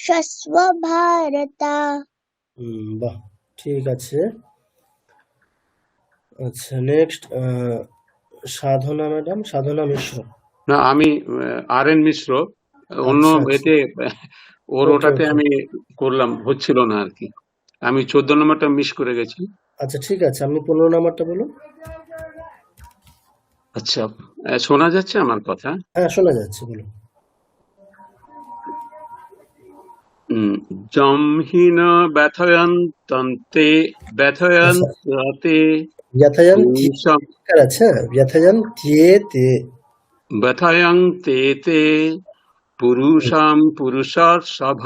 স্বস্ব ভারত। বাহ, ঠিক আছে। আচ্ছা নেক্সট সাধনা ম্যাডাম, সাধনা মিশ্র। না, আমি আর.এন. মিশ্র, অন্য আচ্ছা আচ্ছা, এতে ওর ওকে ওটাতে ওকে, আমি করলাম, হচ্ছিল না আর কি। আমি 14 নম্বরটা মিস করে গেছি। আচ্ছা ঠিক আছে, আপনি 15 নাম্বারটা বলুন। আচ্ছা, শোনা যাচ্ছে আমার কথা? হ্যাঁ শোনা যাচ্ছে, বলুন। জম হীন ব্যথয়ন্তন্তে আচ্ছা, ব্যথয়ন্তে ব্যথায়ান পুরুষম আছে, ব্যথায়ান তে। ব্যথয়ন্তে তে পুরুষাম পুরুষার্ষভ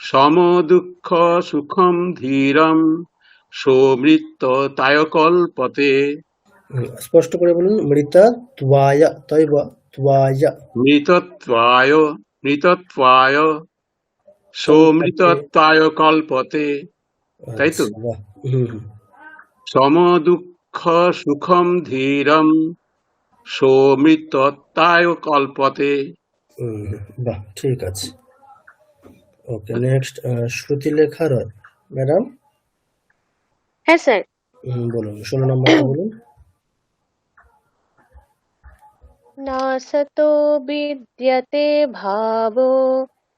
সম দুঃখ সুখম ধীরম সৌমৃত্যতায় কল্পতে। স্পষ্ট করে বলুন। মৃতা ত্বায়া, তৈবা ত্বায়া। মৃতত্বায় মৃতত্বায় কল্পতে। সৌমৃতত্বায় কল্পতে, তাই তো? আচ্ছা বাহ, হুম হুম, সম দুঃখ সুখম ধীরম সৌমৃতত্বায় কল্পতে। বাহ, ঠিক আছে। ওকে নেক্সট শ্রুতিলেখা রয় ম্যাডাম। হ্যাঁ স্যার। বলুন 16 নম্বরটা বলুন। না সতো বিদ্যতে ভাবো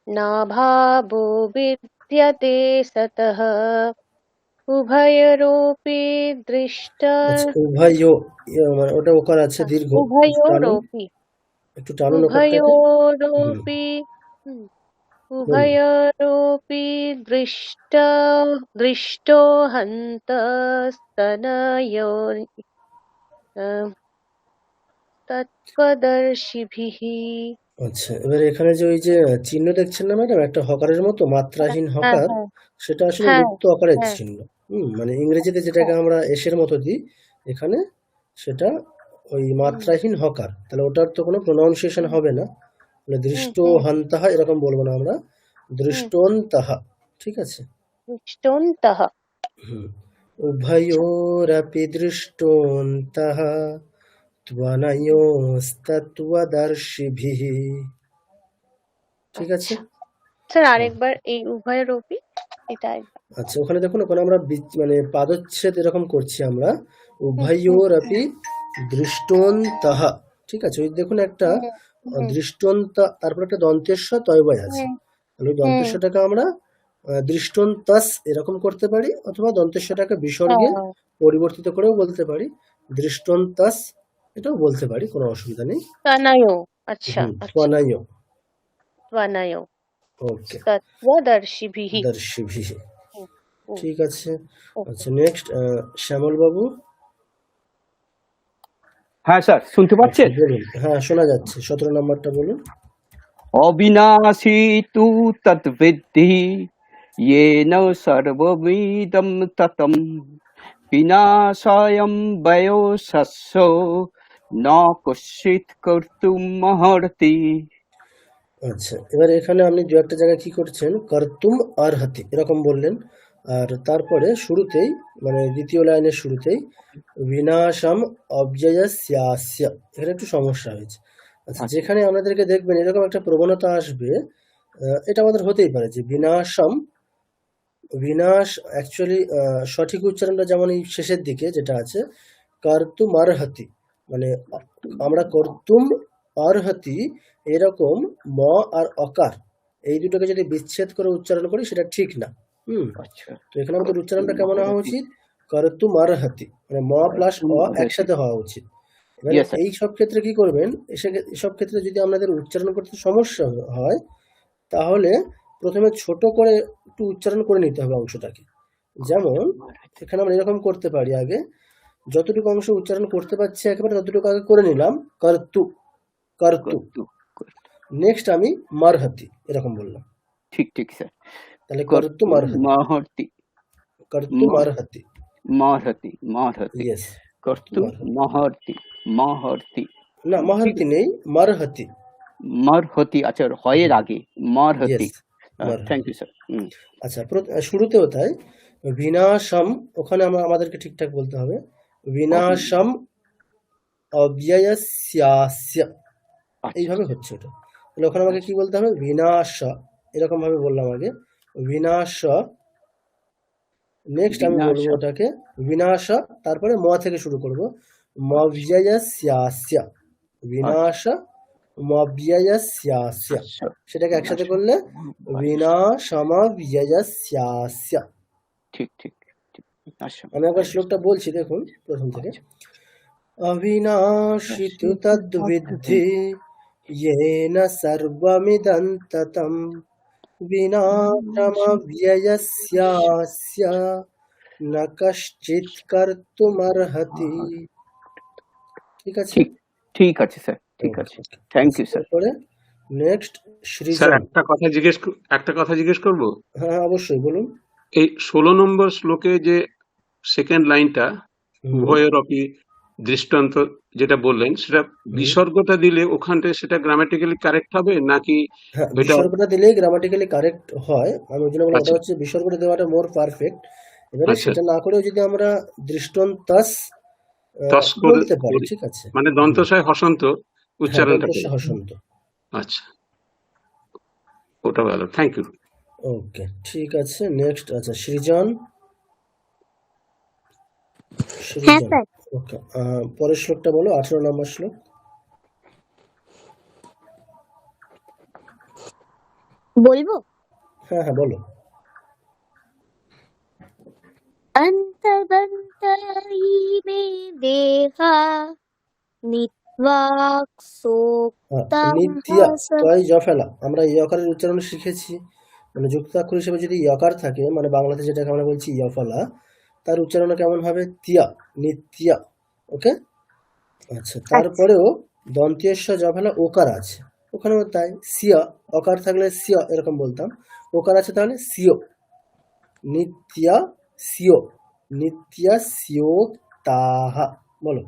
না ভাবো বিদ্যতে সতঃ উভয়রূপী দৃষ্ট আচ্ছা উভয়, মানে ওটা ওকার আছে দীর্ঘ, একটু টানুন, উভয়োরূপী একটু টানুন ওকারটাকে। উভয়োরূপী হুম, বলুন। উভয়োরূপী দৃষ্টো হন্তস্তনयो তৎপদর্শিভিঃ। আচ্ছা এবার এখানে যে ওই যে চিহ্ন দেখছেন না ম্যাডাম, একটা হকারের মতো, মাত্রাহীন হ্যাঁ হকার, হ্যাঁ সেটা আসলে হ্যাঁ লুপ্ত আকারের হ্যাঁ চিহ্ন। মানে ইংরেজিতে যেটাকে হ্যাঁ আমরা এসের মতো দিই, এখানে সেটা ওই মাত্রাহীন হকার, তাহলে ওটার তো কোনো প্রোনাউন্সিয়েশন হবে না। মানে দৃষ্ট হন্তাহা এরকম বলবো না আমরা, দৃষ্টন্তাহা, ঠিক আছে। দৃষ্টন্তঃ। হুম, উভয়োরপি দৃষ্টন্তः ত্বনয়োস্তত্ত্বদর্শিভিः, ঠিক আছে। স্যার হুম, আরেকবার এই উভয়রূপী এটা একবার। আচ্ছা ওখানে দেখুন, ওখানে আমরা মানে পাদচ্ছেদ এরকম করছি আমরা, উভয়োরপি দৃষ্টন্তः, ঠিক আছে। ওই দেখুন একটা দৃষ্টন্ত, তারপর একটা দন্তেশ্ব তয়বয় আছে, তাহলে ওই দন্তেশ্বটাকে আমরা দৃষ্টন্তাস এরকম করতে পারি, অথবা দন্তেশ্বটাকে বিসর্গে পরিবর্তিত করেও বলতে পারি, দৃষ্টন্তাস এটাও বলতে পারি, কোনো অসুবিধা নেই। তনয়, আচ্ছা আচ্ছা, ত্বনয়, তনয় ওকে, তৎপদর্শিভিঃ। দর্শিভিঃ, ঠিক আছে। আচ্ছা নেক্সট শ্যামল বাবু। হ্যাঁ স্যার, শুনতে আচ্ছা পাচ্ছেন? বলুন, হ্যাঁ শোনা যাচ্ছে, 17 নম্বরটা বলুন। অবিনাশী তু তদ্বিদ্ধি येन सर्वमिदं ततं विनाशायं वयोसस्यो न कश्चित् कर्तुमर्हति। আচ্ছা এবার এখানে আপনি দু একটা জায়গায় কি করছেন, কর্তুম অর্হতি এরকম বললেন, আর তারপরে শুরুতেই, মানে দ্বিতীয় লাইনের শুরুতেই বিনাশাম অব্যয়স্যাস্য, এখানে একটু সমস্যা হয়েছে। আচ্ছা যেখানে আপনাদেরকে দেখবেন এরকম একটা প্রবণতা আসবে, এটা আমাদের হতেই পারে যে বিনাশাম, বিনাশ অ্যাকচুয়ালি সঠিক উচ্চারণটা যেমন এই শেষের দিকে যেটা আছে কর্তুম অর্হতি, মানে আমরা কর্তুম অর্হতি এরকম ম আর অকার এই দুটোকে যদি বিচ্ছেদ করে উচ্চারণ করি সেটা ঠিক না। আচ্ছা, তো এখানে আমাদের উচ্চারণটা কেমন হওয়া উচিত, কর্তুম অর্হতি, মানে ম প্লাস অ একসাথে হওয়া উচিত। এবার Yes, sir. এই সব ক্ষেত্রে কি করবেন, এসব ক্ষেত্রে যদি আপনাদের উচ্চারণ করতে সমস্যা হয়, তাহলে প্রথমে ছোট করে একটু উচ্চারণ করে নিতে হবে অংশটাকে। যেমন এখানে আমরা এরকম করতে পারি, আগে যতটুকু অংশ উচ্চারণ করতে পারছি একেবারে ততটুকু আগে করে নিলাম, করতু করতু। করতু করতু। নেক্সট আমি মারহাতি এরকম বললাম, ঠিক ঠিক স্যার। তাহলে করতু করতু মারহাতি, মহর্তি করতু ম- মারহাতি। মহর্তি মহর্তি ইয়েস, করতু মারহাতি। মহর্তি মহর্তি। না, ঠিক মারহাতি নেই, মারহাতি। মরহতি, আচ্ছা হয়ের আগে মরহতি। ইয়েস, মারহাতি। Thank you sir. আচ্ছা, শুরুতেও তাই, বিনাশম ওখানে আমাদেরকে ঠিকঠাক বলতে হবে, বিনাশম অব্যয়স্যাস্য, এইভাবে হচ্ছে ওটা। তাহলে ওখানে আমাকে কি বলতে হবে, বিনাশ, এরকম ভাবে বললাম আগে, বিনাশ। নেক্সট আমি বিনাশ বলবো ওটাকে বিনাশ, তারপরে ম থেকে শুরু করব, মব্যয়স্যাস্য, বিনাশ মব্যয়স্যাস্য। সেটাকে একসাথে করলে বিনাশমব্যয়স্যাস্য। ঠিক ঠিক ঠিক। আচ্ছা আমি একবার শ্লোকটা বলছি, দেখুন প্রথম থেকে। অবিনাশি তু তদ্বিদ্ধি येन सर्वमिदं ततं विनाशमव्ययस्यास्य न कश्चित् कर्तुमर्हति। ঠিক আছে, ঠিক ঠিক আছে স্যার, ঠিক আছে। Thank you sir. তারপরে নেক্সট স্যার সৃজন। একটা কথা জিজ্ঞেস করব। হ্যাঁ অবশ্যই বলুন। এই 16 নম্বর শ্লোকে যে সেকেন্ড লাইনটা, উভয়েরপি দৃষ্টান্ত যেটা বললেন, সেটা বিসর্গটা দিলে ওখানটা সেটা গ্রামাটিক্যালি কারেক্ট হবে নাকি? হ্যাঁ, এটা বিসর্গটা দিলেই গ্রামাটিক্যালি কারেক্ট হয়। আমি ওই জন্য বললাম আচ্ছা ওটা হচ্ছে বিসর্গটা দেওয়াটা মোর পারফেক্ট। এবারে আচ্ছা, সেটা না করেও যদি আমরা দৃষ্টন্তাস তস করে বলতে পারি, বলি, ঠিক আছে, মানে দন্তস্বয় হসন্ত হ্যাঁ, উচ্চারণটা দন্তস্য করি। হসন্ত। আচ্ছা, ওটা ভালো, থ্যাংক ইউ। ওকে, ঠিক আছে। নেক্সট, আচ্ছা সৃজন। হ্যাঁ সৃজন, স্যার, ওকে। পরের শ্লোকটা বলো, 18 নম্বর শ্লোক। বলবো। হ্যাঁ হ্যাঁ বলো। অন্তবন্ত ইমে দেহা নিত্বাক্সোক্তাঃ নিত্যা, তয় জ ফেলা। আমরা ইয়কারের উচ্চারণ শিখেছি, মানে যুক্তাক্ষর হিসেবে যদি ইয়কার থাকে, মানে বাংলাতে যেটাকে আমরা বলছি ইয়ফলা, তার উচ্চারণ কেমন হবে, তিয়া, নিত্যা। ওকে, আচ্ছা। তারপরেও দন্ত্যস্য জ ফেলা ওকার আছে, ওখানেও তাই, সিয়া, অকার থাকলে সিয়া এরকম বলতাম, ওকার আছে তাহলে সিও, নিত্যা সিও, নিত্যা সিও তাহা। বলো।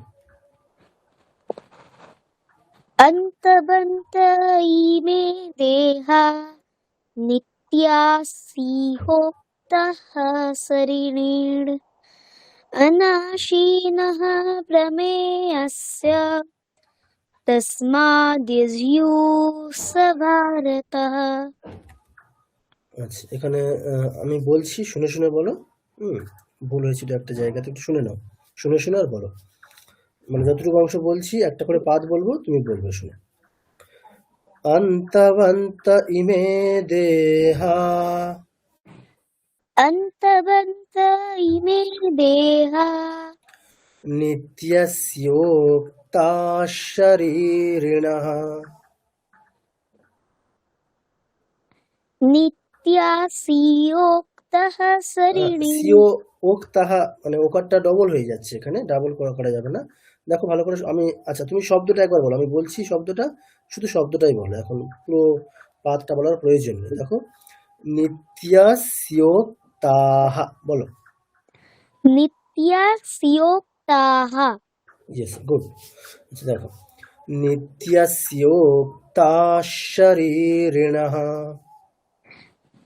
অন্তবন্ত ইমে দেহা নিত্যাসিহোক্তঃ শরীরেণ অনাশীনঃ প্রমেয়স্য তস্মাদ্যুঃ ভারতঃ। আচ্ছা, এখানে আমি বলছি, শুনে শুনে বলো। ভুল হয়েছিল একটা জায়গাতে, একটু শুনে নাও, শুনে শুনে আর বলো। মানে যতটুকু অংশ বলছি একটা করে পাদ বলবো, তুমি বলবে শুনে। অন্তবন্ত ইমে দেহা, অন্তবন্ত ইমে দেহা নিত্যস্যোক্তাঃ শরীরিণঃ, নিত্যাসিয়োক্তঃ শরীরেণ। সিও ওক্তাহ, মানে ওকারটা ডবল হয়ে যাচ্ছে, এখানে ডাবল করা যাবে না। দেখো ভালো করে আমি, আচ্ছা তুমি শব্দটা একবার বলো, আমি বলছি শব্দটা, শুধু শব্দটাই বলো, এখন পুরো পাদটা বলার প্রয়োজন নেই। দেখো, নিত্যাস্যোক্তাঃ, বলো। নিত্যাসিয়োক্তাঃ। Yes, good. আচ্ছা দেখো, নিত্যস্যোক্তাঃ শরীরিণঃ,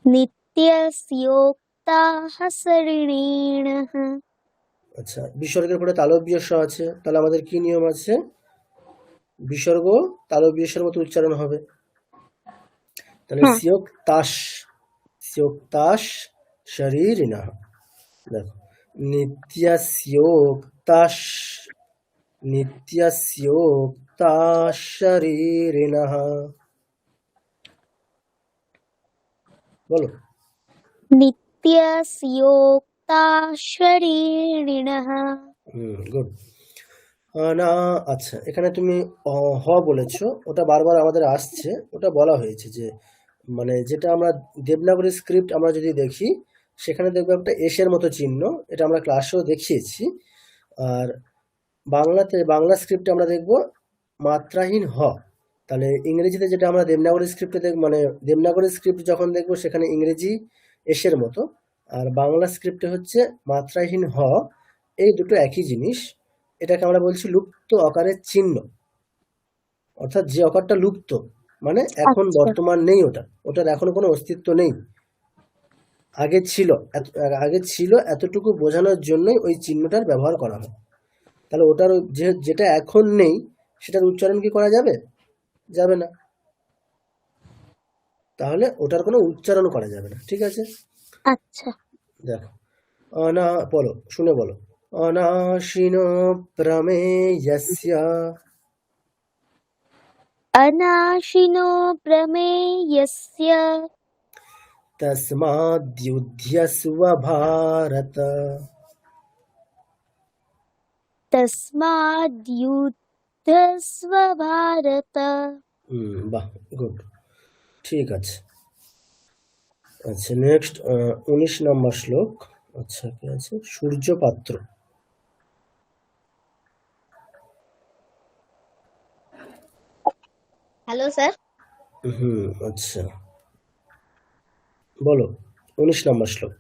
নিত্যস্যোক্তাঃ শরীরেণ। আচ্ছা বিসর্গের পরে তালব্য স আছে, তাহলে আমাদের কি নিয়ম আছে, বিসর্গ তালব্যের মতো উচ্চারণ হবে, তাহলে স্যোক্তাস, স্যোক্তাস শরীরিণঃ। দেখো, নিত্যস্যোক্তাস, নিত্যস্যোক্তাস শরীরিণঃ। বলো। নিত্যস্যোক্তাঃ শরীরেণ। গুড। না, আচ্ছা এখানে তুমি হ বলেছো, ওটা বারবার আমাদের আসছে, ওটা বলা হয়েছে যে মানে যেটা আমরা দেবনাগরী স্ক্রিপ্ট আমরা যদি দেখি সেখানে দেখবো একটা এসের মতো চিহ্ন, এটা আমরা ক্লাসেও দেখিয়েছি। আর বাংলা স্ক্রিপ্টে আমরা দেখবো মাত্রাহীন হ। তাহলে ইংরেজিতে যেটা আমরা দেবনাগরী স্ক্রিপ্টে মানে দেবনাগরী স্ক্রিপ্ট যখন দেখবো সেখানে ইংরেজি এসের মতো, আর বাংলা স্ক্রিপ্টে হচ্ছে মাত্রাহীন হ। এই দুটো একই জিনিস। এটাকে আমরা বলছি লুপ্ত অকারের চিহ্ন, অর্থাৎ যে অকারটা লুপ্ত মানে এখন আচ্ছা বর্তমান নেই, ওটার এখনো কোনো অস্তিত্ব নেই, আগে ছিল এতটুকু বোঝানোর জন্যই ওই চিহ্নটার ব্যবহার করা হয়। তাহলে ওটার যেটা এখন নেই সেটার উচ্চারণ কি করা যাবে? যাবে না, তাহলে ওটার কোনো উচ্চারণ করা যাবে না। ঠিক আছে, আচ্ছা দেখো বলো, শুনে বলো। অনাশিনো প্রমেয়স্য অনাশিনো প্রমেয়স্য তস্মাদ্যুধ্যস্ব ভারত। তস্মাদ্যুদ্ধস্ব ভারত। বাহ, গুড, ঠিক আছে। আচ্ছা, নেক্সট 19 নম্বর শ্লোক। আচ্ছা, কি আছে? সূর্যপাত্র। Hello sir. আচ্ছা, বলো 19 নম্বর শ্লোক।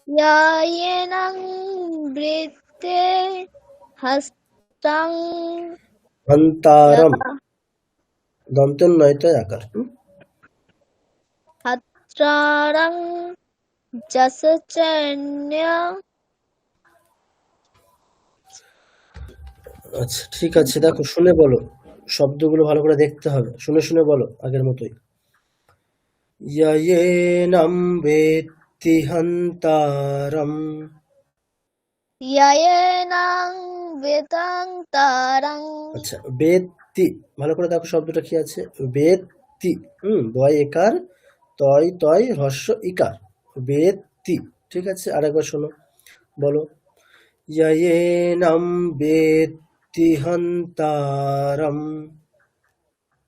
ইয়ায়েনং বৃত্তে হস্তং হন্তারম, দন্তের নয়তয় আকার। হত্রারং যশচন্য। আচ্ছা, ঠিক আছে, দেখো শুনে বলো, শব্দগুলো ভালো করে দেখতে হবে, শুনে শুনে বলো আগের মতোই। ইয়ায়েনম বেত্তি হন্তারম। ইয়ায়েনং বেদান্তারং। আচ্ছা, বেত্তি, ভালো করে দেখো শব্দটা কি আছে, বেত্তি। বয় একার, তয় তয় হ্রস্ব ইকার, বেত্তি। ঠিক আছে, আরেকবার শোনো, বলো। ইয়ায়েনম বেত্তি হন্তারম।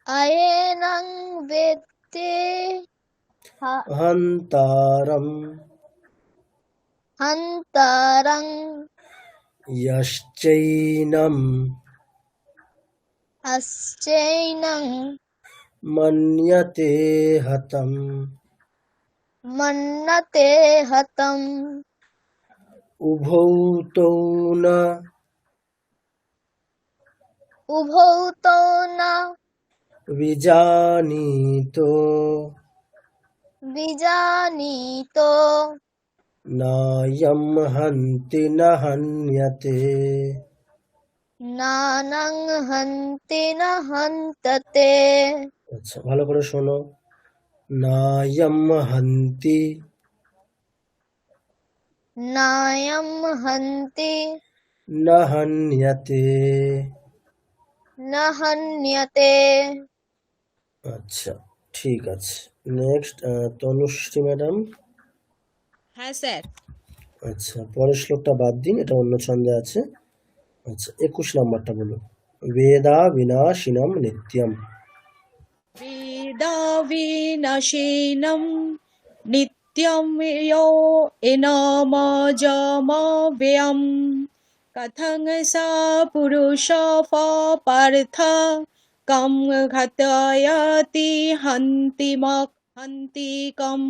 আয়েনং বেত্তে হন্তারম। হন্তারং यश्चैनं আশ্চৈনং मन्यते हतं। মন্যতে হতম। उभौ तौ न উভৌতো না विजानीतो বিজানীতো नायं हन्ति न हन्यते। নানাং হন্তি না হন্ততে। আচ্ছা, ভালো করে শোনো। নায়ম হন্তি, নায়ম হন্তি না হন্যতে। না হন্যতে। আচ্ছা, ঠিক আছে। Next Tanushree madam. হ্যাঁ স্যার। আচ্ছা, পরের শ্লোকটা বাদ দিন, এটা অন্য ছন্দে আছে। আচ্ছা, 21 নম্বরটা বলুন। বেদা বিনাশিনম নিত্যম। বেদা বিনাশিনম নিত্যম ইয়ো এনামজমব্যয়ম কথং সা পুরুষ পার্থ কম ঘাতয়তি হন্তিকম।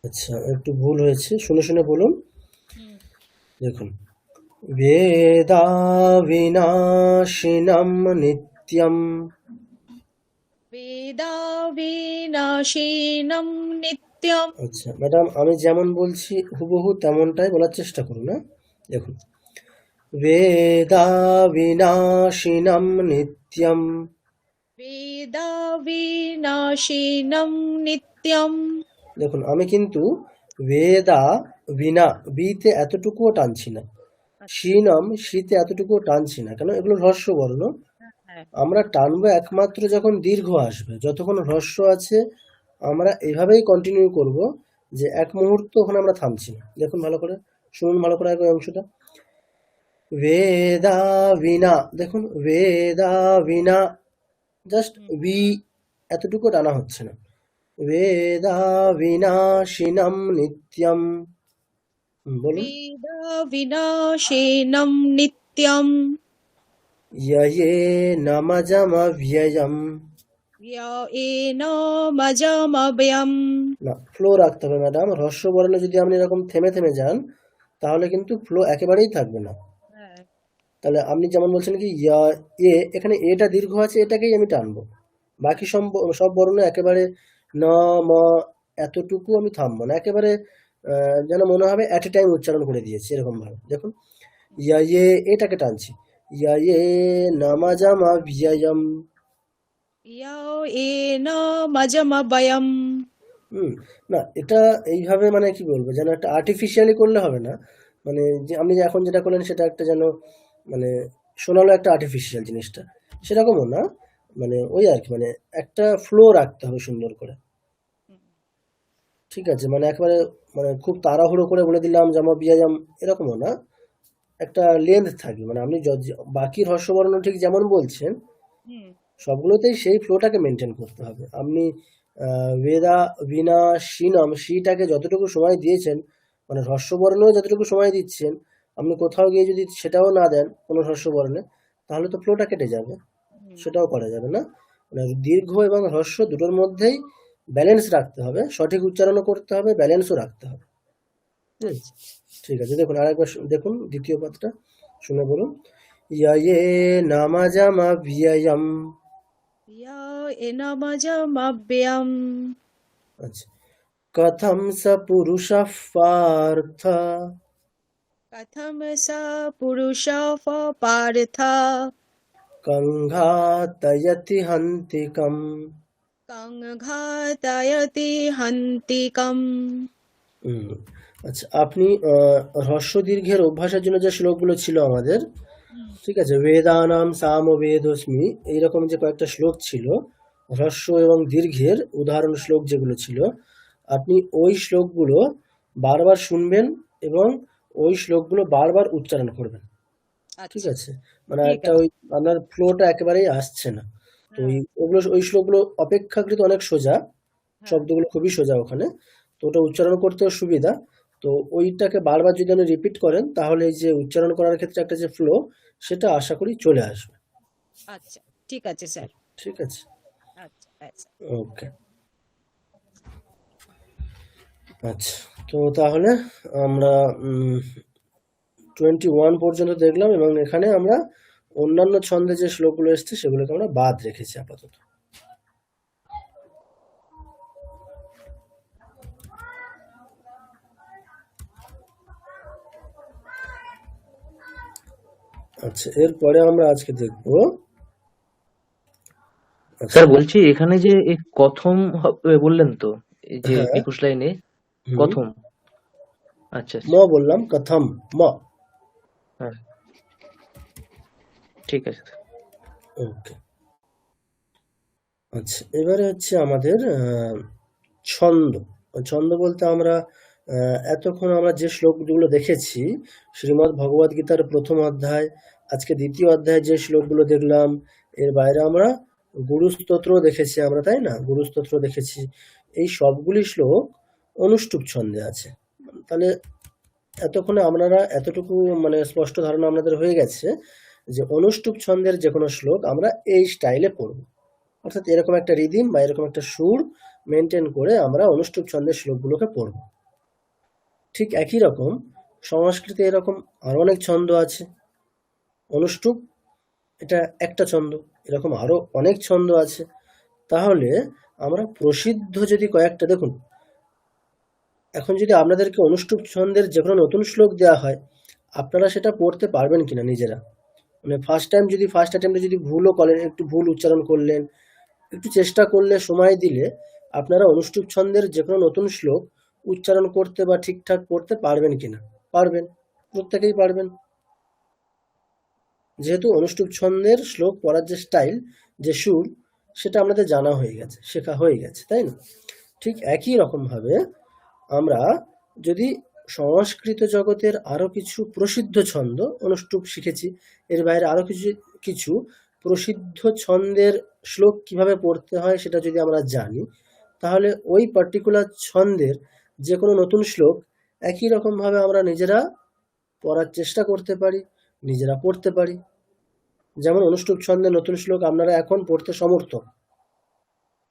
আচ্ছা, একটু ভুল হয়েছে, শুনে শুনে বলুন। দেখুন, বেদা বিনাশিনম নিত্যম। বেদা বিনাশিনম নিত্যম। আচ্ছা ম্যাডাম, আমি যেমন বলছি হুবহু তেমনটাই বলার চেষ্টা করুন। না, দেখুন, বেদা বিনাশিনম নিত্যম। বেদা বিনাশিনম নিত্যম। দেখুন, আমি কিন্তু বেদা বিনা, বিতে এতটুকুও টানছি না, শিনম শীতে এতটুকুও টানছি না। কেন? এগুলো হ্রস্ব বর্ণ, আমরা টানবো একমাত্র যখন দীর্ঘ আসবে। যতক্ষণ হ্রস্ব আছে আমরা এভাবেই কন্টিনিউ করব, যে এক মুহূর্ত ওখানে আমরা থামছি না। দেখুন ভালো করে, শুনুন ভালো করে একবার অংশটা। বেদা বিনা, দেখুন বেদা বিনা, জাস্ট বি এতটুকু টানা হচ্ছে না। বেদা বিনাশিনম নিত্যম, বলুন। वेदा विनाशेनं नित्यं ययेनमजमव्ययम्, व्ययेनमजमव्ययम्। না ফ্লো রাখতে হবে ম্যাডাম। হ্রস্ব বর্ণে যদি আপনি এরকম থেমে থেমে যান তাহলে কিন্তু ফ্লো একেবারেই থাকবে না। হ্যাঁ, তাহলে আপনি যেমন বলছেন কি ইয়া এ, এখানে এটা দীর্ঘ আছে, এটাকেই আমি টানবো। বাকি সব বর্ণ একেবারে ন ম এতটুকু আমি থামবো না, একেবারে যেন মনে হবে অ্যাট এ টাইম উচ্চারণ করে দিয়েছি এরকম ভাবে। দেখুন ইয়া এ, এটাকে টানছি, ইয়া এ নামাজামা ভিয়ায়াম। व्ययेनमजमव्ययम्। না এটা এইভাবে মানে কি বলবো, যেন একটা আর্টিফিশিয়ালি করলে হবে না। মানে যে আপনি যে এখন যেটা করলেন সেটা একটা যেন মানে শোনালো একটা আর্টিফিশিয়াল জিনিসটা, সেরকমও না। মানে ওই আর কি, মানে একটা ফ্লো রাখতে হবে সুন্দর করে। ঠিক আছে, মানে একেবারে মানে খুব তাড়াহুড়ো করে বলে দিলাম জামা বিয়াজাম এরকমও না, একটা লেন্থ থাকবে। মানে আপনি বাকি হর্ষবর্ণ ঠিক যেমন বলছেন হুম, সবগুলোতেই সেই ফ্লোটাকে মেনটেন করতে হবে। আপনি বেদা বিনা শিনম, শিটাকে যতটুকু সময় দিয়েছেন, মানে হর্ষবর্ণেও যতটুকু সময় দিচ্ছেন, আপনি কোথাও গিয়ে যদি সেটাও না দেন কোনো হর্ষবর্ণে, তাহলে তো ফ্লোটা কেটে যাবে, সেটাও করা যাবে না। মানে দীর্ঘ এবং হ্রস্ব দুটোর মধ্যেই ব্যালেন্স রাখতে হবে, সঠিক উচ্চারণও করতে হবে, ব্যালেন্সও রাখতে হবে। ঠিক আছে, দেখুন আরেকবার দেখুন দ্বিতীয় পাঠটা শুনে বলুন। ইয়ে নামাজামা ভিয়ায়াম। व्ययेनमजमव्ययम्। আচ্ছা, কথম স পুরুষঃ পার্থ, कथं स पुरुषः पार्थ কংঘাতয়তি হন্তিকম। कं घातयति हन्तिकम्। আচ্ছা, আপনি হ্রস্ব দীর্ঘের অভ্যাসের জন্য যে শ্লোকগুলো ছিল আমাদের, ঠিক আছে, বেদানাম সাম বেদস্মি, এইরকম যে কয়েকটা শ্লোক ছিল হ্রস্ব এবং দীর্ঘের উদাহরণ শ্লোক যেগুলো ছিল, আপনি ওই শ্লোকগুলো বারবার শুনবেন এবং ওই শ্লোকগুলো বারবার উচ্চারণ করবেন। ঠিক আচ্ছা, আছে, মানে ঠিক একটা আছে। ওই আপনার ফ্লোটা একেবারেই আসছে না। তো ওই শ্লোকগুলো অপেক্ষাকৃত অনেক সোজা, শব্দগুলো খুবই সোজা ওখানে, তো ওটা উচ্চারণ করতেও সুবিধা। তো ওইটাকে বারবার যদি আপনি রিপিট করেন তাহলে এই যে উচ্চারণ করার ক্ষেত্রে একটা যে ফ্লো, সেটা আশা করি চলে আসবে। আচ্ছা, ঠিক আছে স্যার। ঠিক আছে, আচ্ছা, আচ্ছা। ওকে। আচ্ছা, তো তাহলে আমরা 21 পর্যন্ত দেখলাম এবং এখানে আমরা অন্যান্য ছন্দে যে শ্লোকগুলো এসছে সেগুলোকে আমরা বাদ রেখেছি আপাতত। আচ্ছা, এরপরে আমরা আজকে দেখব। স্যার বলছি এখানে যে এই কথম বললেন তো, এই যে হ্যাঁ, 21 লাইনে হুম, কথম। আচ্ছা ম বললাম, কথম ম। হ্যাঁ, ঠিক আছে স্যার। ওকে। আচ্ছা, এবারে হচ্ছে আমাদের ছন্দ। ছন্দ বলতে আমরা এতক্ষণ আমরা যে শ্লোকগুলো দেখেছি, শ্রীমদ্ ভগবদ গীতার প্রথম অধ্যায়, আজকে দ্বিতীয় অধ্যায়ে যে শ্লোকগুলো দেখলাম, এর বাইরে আমরা গুরুস্তোত্র দেখেছি আমরা, তাই না? গুরুস্তোত্র দেখেছি। এই সবগুলি শ্লোক অনুষ্টুপ ছন্দে আছে। তাহলে এতক্ষণে আপনারা এতটুকু মানে স্পষ্ট ধারণা আপনাদের হয়ে গেছে যে অনুষ্টুপ ছন্দের যে কোনো শ্লোক আমরা এই স্টাইলে পড়ব, অর্থাৎ এরকম একটা রিদিম বা এরকম একটা সুর মেনটেন করে আমরা অনুষ্টুপ ছন্দের শ্লোকগুলোকে পড়ব। ঠিক একই রকম সংস্কৃতে এরকম আরো অনেক ছন্দ আছে। অনুষ্টুপ এটা একটা ছন্দ, এরকম আরো অনেক ছন্দ আছে। তাহলে আমরা প্রসিদ্ধ যদি কয়েকটা দেখুন, এখন যদি আপনাদেরকে অনুষ্টুপ ছন্দের যে কোনো নতুন শ্লোক দেওয়া হয়, আপনারা সেটা পড়তে পারবেন কিনা নিজেরা? মানে ফার্স্ট অ্যাটেম্পটে যদি ভুলও করেন, একটু ভুল উচ্চারণ করলেন, একটু চেষ্টা করলে, সময় দিলে আপনারা অনুষ্টুপ ছন্দের যে কোনো নতুন শ্লোক উচ্চারণ করতে বা ঠিকঠাক পড়তে পারবেন কিনা? পারবেন, প্রত্যেকেই পারবেন। যেহেতু অনুষ্টুপ ছন্দের শ্লোক পড়ার যে স্টাইল, যে সুর, সেটা আমাদের জানা হয়ে গেছে, শেখা হয়ে গেছে, তাই না? ঠিক একই রকম ভাবে আমরা যদি সংস্কৃত জগতের আরো কিছু প্রসিদ্ধ ছন্দ অনুষ্টুপ শিখেছি, এর বাইরে আরো কিছু কিছু প্রসিদ্ধ ছন্দের শ্লোক কিভাবে পড়তে হয় সেটা যদি আমরা জানি, তাহলে ওই পার্টিকুলার ছন্দের যে কোনো নতুন শ্লোক একই রকম ভাবে আমরা নিজেরা পড়ার চেষ্টা করতে পারি, নিজেরা পড়তে পারি। যেমন অনুষ্টুপ ছন্দের নতুন শ্লোক আপনারা এখন পড়তে সমর্থ।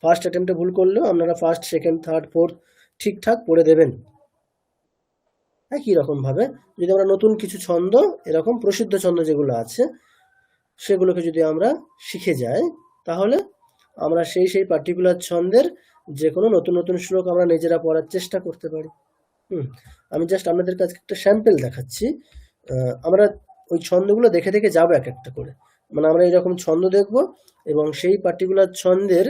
ফার্স্ট অ্যাটেম্পটে ভুল করলেও আপনারা ফার্স্ট, সেকেন্ড, থার্ড, ফোর্থ ঠিকঠাক পড়ে দেবেন। একই রকম ভাবে যদি আমরা নতুন কিছু ছন্দ, এরকম প্রসিদ্ধ ছন্দ যেগুলো আছে সেগুলোকে যদি আমরা শিখে যাই, তাহলে আমরা সেই পার্টিকুলার ছন্দের যে কোনো নতুন নতুন শ্লোক আমরা নিজেরা পড়ার চেষ্টা করতে পারি। আমি জাস্ট আপনাদের কাছে একটা স্যাম্পল দেখাচ্ছি। আমরা ওই ছন্দগুলো দেখে দেখে যাবো এক একটা করে, মানে আমরা এরকম ছন্দ দেখব এবং সেই পার্টিকুলার ছন্দের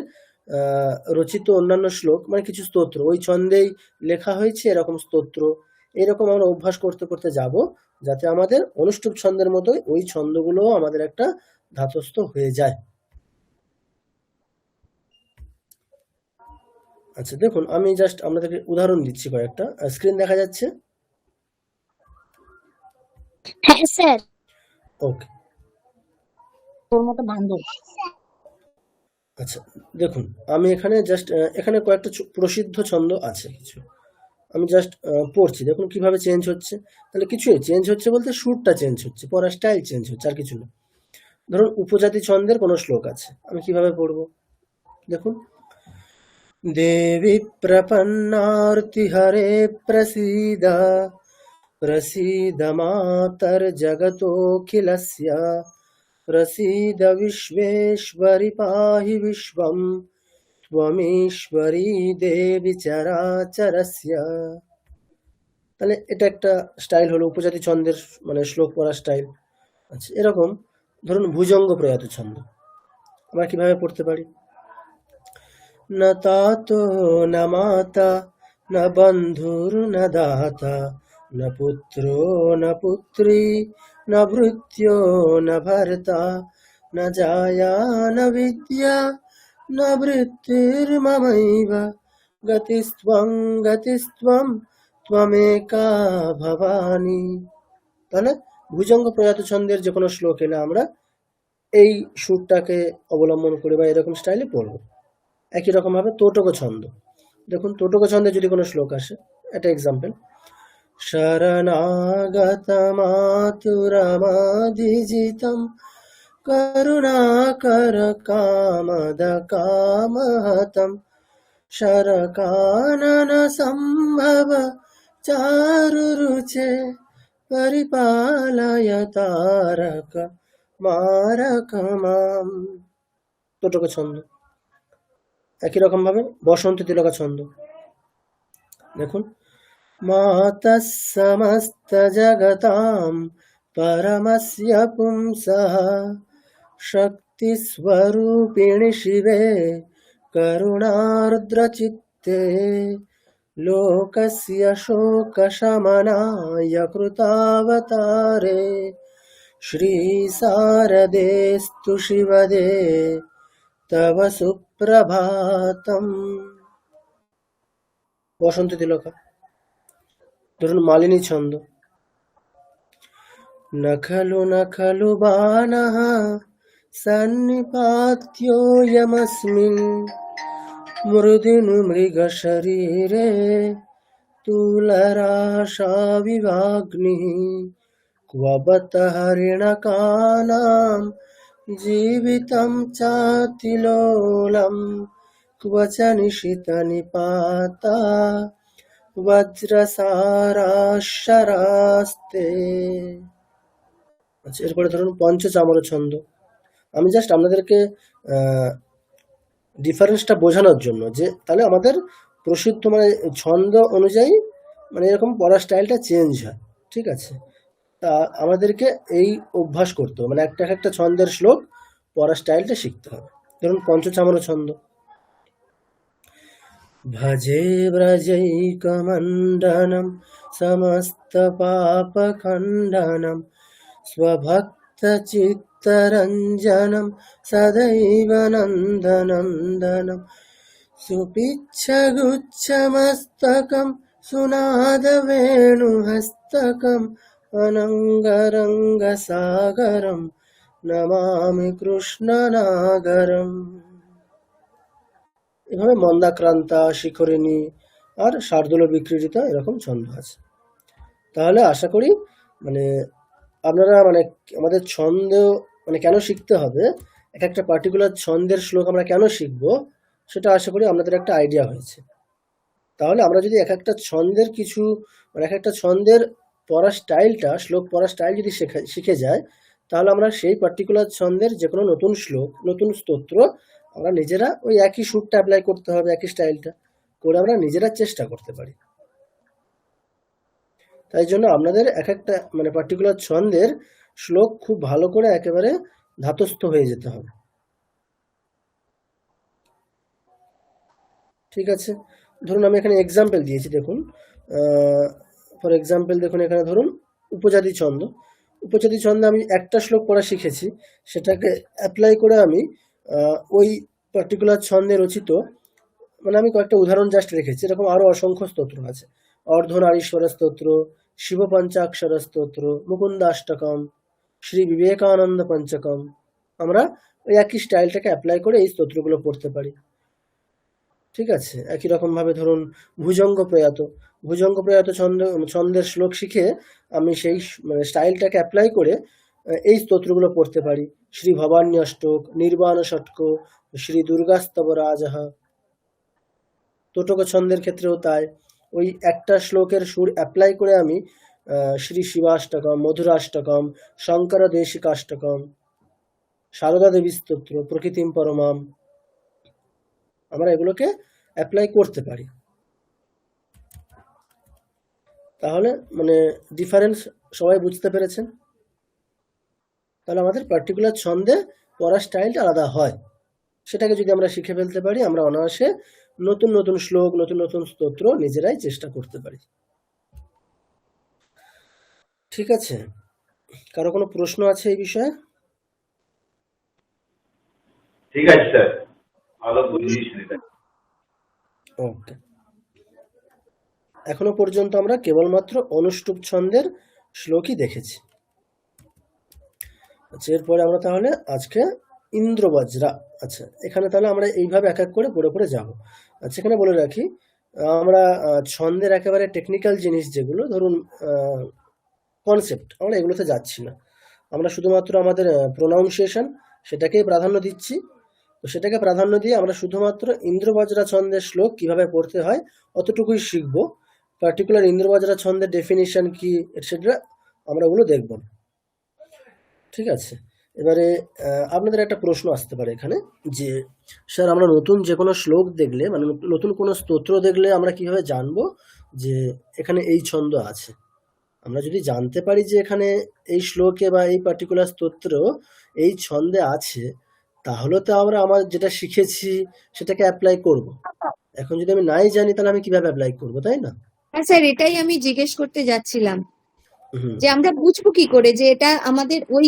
রচিত অন্যান্য শ্লোক, মানে কিছু স্তোত্র ওই ছন্দেই লেখা হয়েছে এরকম স্তোত্র, এরকম আমরা অভ্যাস করতে করতে যাব, যাতে আমাদের অনুষ্টুপ ছন্দের মতোই ওই ছন্দগুলো আমাদের একটা ধাতস্থ হয়ে যায়। আচ্ছা দেখুন, আমি জাস্ট আপনাদেরকে উদাহরণ দিচ্ছি কয়েকটা। স্ক্রিন দেখা যাচ্ছে? হ্যাঁ স্যার। ওকে, তোর মতো বান্ধব। আচ্ছা দেখুন, আমি এখানে জাস্ট এখানে কয়েকটা প্রসিদ্ধ ছন্দ আছে কিছু, আমি জাস্ট পড়ছি, দেখুন কিভাবে চেঞ্জ হচ্ছে। তাহলে কিছুই চেঞ্জ হচ্ছে বলতে সুরটা চেঞ্জ হচ্ছে, পড়ার স্টাইল চেঞ্জ হচ্ছে, আর কিছু না। ধরুন উপজাতি ছন্দের কোনো শ্লোক আছে, আমি কিভাবে পড়বো দেখুন। দেবী প্রপন্নার্তি হরে প্রসীদ প্রসীদ মাতর জগতোখিলস্য প্রসীদ বিশ্বেশ্বরি পাহি বিশ্বম ত্বমেশ্বরী দেবী চরাচরস্য। তাহলে এটা একটা স্টাইল হলো উপজাতি ছন্দের, মানে শ্লোক পড়ার স্টাইল। আচ্ছা এরকম ধরুন ভুজঙ্গ প্রয়াত ছন্দ আমরা কিভাবে পড়তে পারি। না তাতো না মাতা না বন্ধুর না দাতা না পুত্র না পুত্রী না ভৃত্য না ভর্তা না জায়া না বিদ্যা না বৃত্তির্মমৈব গতিস্ত্বং ত্বমেকা ভবানী। তাহলে ভুজঙ্গ প্রয়াত ছন্দের যে কোনো শ্লোক এলে আমরা এই সুরটাকে অবলম্বন করে বা এরকম স্টাইলে পড়বো। একই রকম ভাবে তোটক ছন্দ, দেখুন তোটক ছন্দে যদি কোনো শ্লোক আসে, একটা এক্সাম্পল। শরণাগত মাতুরমাদিজিতম করুণাকর কামদ কামহতম শরকানন সম্ভব চারুরুচে পরিপালয় তারক মারক মাম। তোটক ছন্দ। একই রকম ভাবে বসন্ত তিলকা ছন্দ, দেখুন। মাতা সমস্ত জগতাম পরমস্য পুংসঃ শক্তি স্বরূপিণী শিবে করুণার্দ্রচিত্তে লোকস্য শোক শমনায় কৃতাবতারে শ্রী শারদেস্তু শিবদে তব সুপ্রভাতম। বসন্ত তিলকা। ধরুন মালিনী ছন্দ। নখলু নখলু বানঃ সন্নিপাত্যোऽয়মস্মিन् মৃদিনু মৃগ শরীরে তুলরাশাবিভাগ্নিঃ ক্ববত হরিণকানাম জীবিতম চাতিলোলম ক্বচ নিশিত নিপাতা বজ্রসারাশরাস্তে। আচ্ছা এরপরে ধরুন পঞ্চচামর ছন্দ। আমি জাস্ট আপনাদেরকে ডিফারেন্সটা বোঝানোর জন্য, যে তাহলে আমাদের প্রসিদ্ধ মানে ছন্দ অনুযায়ী মানে এরকম পড়ার স্টাইলটা চেঞ্জ হয়, ঠিক আছে। তা আমাদেরকে এই অভ্যাস করতে হবে, মানে একটা ছন্দের শ্লোক পড়ার স্টাইলটা শিখতে হবে। ধরুন পঞ্চচামর ছন্দ। ভজে ব্রজৈকমণ্ডনম সমস্ত পাপখণ্ডনম স্বভক্ত চিত্তরঞ্জনম সদৈব নন্দনন্দনম সুপিচ্ছগুচ্ছমস্তকম सुनादवेणुहस्तकम् अनङ्गरङ्गसागरं নমামি কৃষ্ণনাগরম। এভাবে মন্দাক্রান্তা, শিখরিণী আর শার্দুল বিক্রীড়িতা এরকম ছন্দ আছে। তাহলে আশা করি আপনারা আমাদের ছন্দ কেন শিখতে হবে, এক একটা পার্টিকুলার ছন্দের শ্লোক আমরা কেন শিখবো, সেটা আশা করি আপনাদের একটা আইডিয়া হয়েছে। তাহলে আমরা যদি এক একটা ছন্দের কিছু এক একটা ছন্দের পড়ার স্টাইলটা, শ্লোক পড়ার স্টাইল যদি শিখে যায়, তাহলে আমরা সেই পার্টিকুলার ছন্দের যে কোনো নতুন শ্লোক, নতুন স্তোত্র আমরা নিজেরা ওই একই সুরটা অ্যাপ্লাই করতে হবে, একই স্টাইলটা করে আমরা নিজেরা চেষ্টা করতে পারি। তাই জন্য আপনাদের এক একটা পার্টিকুলার ছন্দের শ্লোক খুব ভালো করে একেবারে ধাতস্থ হয়ে যেতে হবে। ঠিক আছে, ধরুন আমি এখানে এক্সাম্পল দিয়েছি, দেখুন ফর এক্সাম্পল দেখুন এখানে ধরুন উপজাতি ছন্দ। উপজাতি ছন্দে আমি একটা শ্লোক পড়া শিখেছি, সেটাকে অ্যাপ্লাই করে আমি ওই পার্টিকুলার ছন্দে রচিত আমি কয়েকটা উদাহরণ জাস্ট রেখেছি, এরকম আরো অসংখ্য স্তোত্র আছে। অর্ধনারীশ্বর স্তোত্র, শিব পঞ্চাক্ষর স্তোত্র, মুকুন্দাষ্টকম, শ্রী বিবেকানন্দ পঞ্চকম। আমরা ওই একই স্টাইলটাকে অ্যাপ্লাই করে এই স্তোত্রগুলো পড়তে পারি। ঠিক আছে, একই রকম ভাবে ধরুন ভুজঙ্গ প্রয়াত, ভুজঙ্গ প্রয়াত ছন্দের শ্লোক শিখে আমি সেই স্টাইলটাকে অ্যাপ্লাই করে এই স্তোত্রগুলো পড়তে পারি। শ্রী ভবানী অষ্টক, নির্বাণ ষটক, শ্রী দুর্গাস্তব রাজহ। তোটক ছন্দের ক্ষেত্রেও তাই, ওই একটা শ্লোকের সুর অ্যাপ্লাই করে আমি শ্রী শিবাষ্টকম, মধুরাষ্টকম, শঙ্কর দেশিকাষ্টকম, সারদা দেবী স্তোত্র, প্রকৃতিম পরমাম, আমরা এগুলোকে অ্যাপ্লাই করতে পারি। তাহলে ডিফারেন্স সবাই বুঝতে পেরেছেন? তাহলে আমাদের পার্টিকুলার ছন্দে পড়ার স্টাইলটা আলাদা হয়, সেটাকে যদি আমরা শিখে ফেলতে পারি, আমরা অনায়াসে নতুন নতুন শ্লোক, নতুন নতুন স্তোত্র নিজেরাই চেষ্টা করতে পারি। ঠিক আছে, কারো কোনো প্রশ্ন আছে এই বিষয়ে? ঠিক আছে স্যার, ভালো বুঝিয়েছেন এটা। ওকে, এখনো পর্যন্ত আমরা কেবলমাত্র অনুষ্টুপ ছন্দের শ্লোকই দেখেছি। আচ্ছা, এরপরে আমরা তাহলে আজকে ইন্দ্রবজ্রা। আচ্ছা, এখানে তাহলে আমরা এইভাবে এক এক করে পড়ে পড়ে যাব। আচ্ছা, এখানে বলে রাখি, আমরা ছন্দের একেবারে টেকনিক্যাল জিনিস যেগুলো, ধরুন কনসেপ্ট, আমরা এগুলোতে যাচ্ছি না। আমরা শুধুমাত্র আমাদের প্রোনাউন্সিয়েশন সেটাকেই প্রাধান্য দিচ্ছি। তো সেটাকে প্রাধান্য দিয়ে আমরা শুধুমাত্র ইন্দ্রবজ্রা ছন্দের শ্লোক কিভাবে পড়তে হয় অতটুকুই শিখবো। পার্টিকুলার ইন্দ্রবজ্রা ছন্দের ডেফিনিশন কি এটসেট্রা আমরা ওগুলো দেখব। ঠিক আছে, এবারে আপনাদের একটা প্রশ্ন আসতে পারে এখানে যে স্যার, আমরা নতুন যে কোনো শ্লোক দেখলে, নতুন কোনো স্তোত্র দেখলে আমরা কিভাবে জানবো যে এখানে এই ছন্দ আছে? আমরা যদি জানতে পারি যে এখানে এই শ্লোকে বা এই পার্টিকুলার স্তোত্র এই ছন্দে আছে, তাহলে তো আমরা আমার যেটা শিখেছি সেটাকে অ্যাপ্লাই করব। এখন যদি আমি নাই জানি, তাহলে আমি কিভাবে অ্যাপ্লাই করব, তাই না? হ্যাঁ স্যার, এটাই আমি জিজ্ঞেস করতে যাচ্ছিলাম যে আমরা বুঝবো কি করে যে এটা আমাদের ওই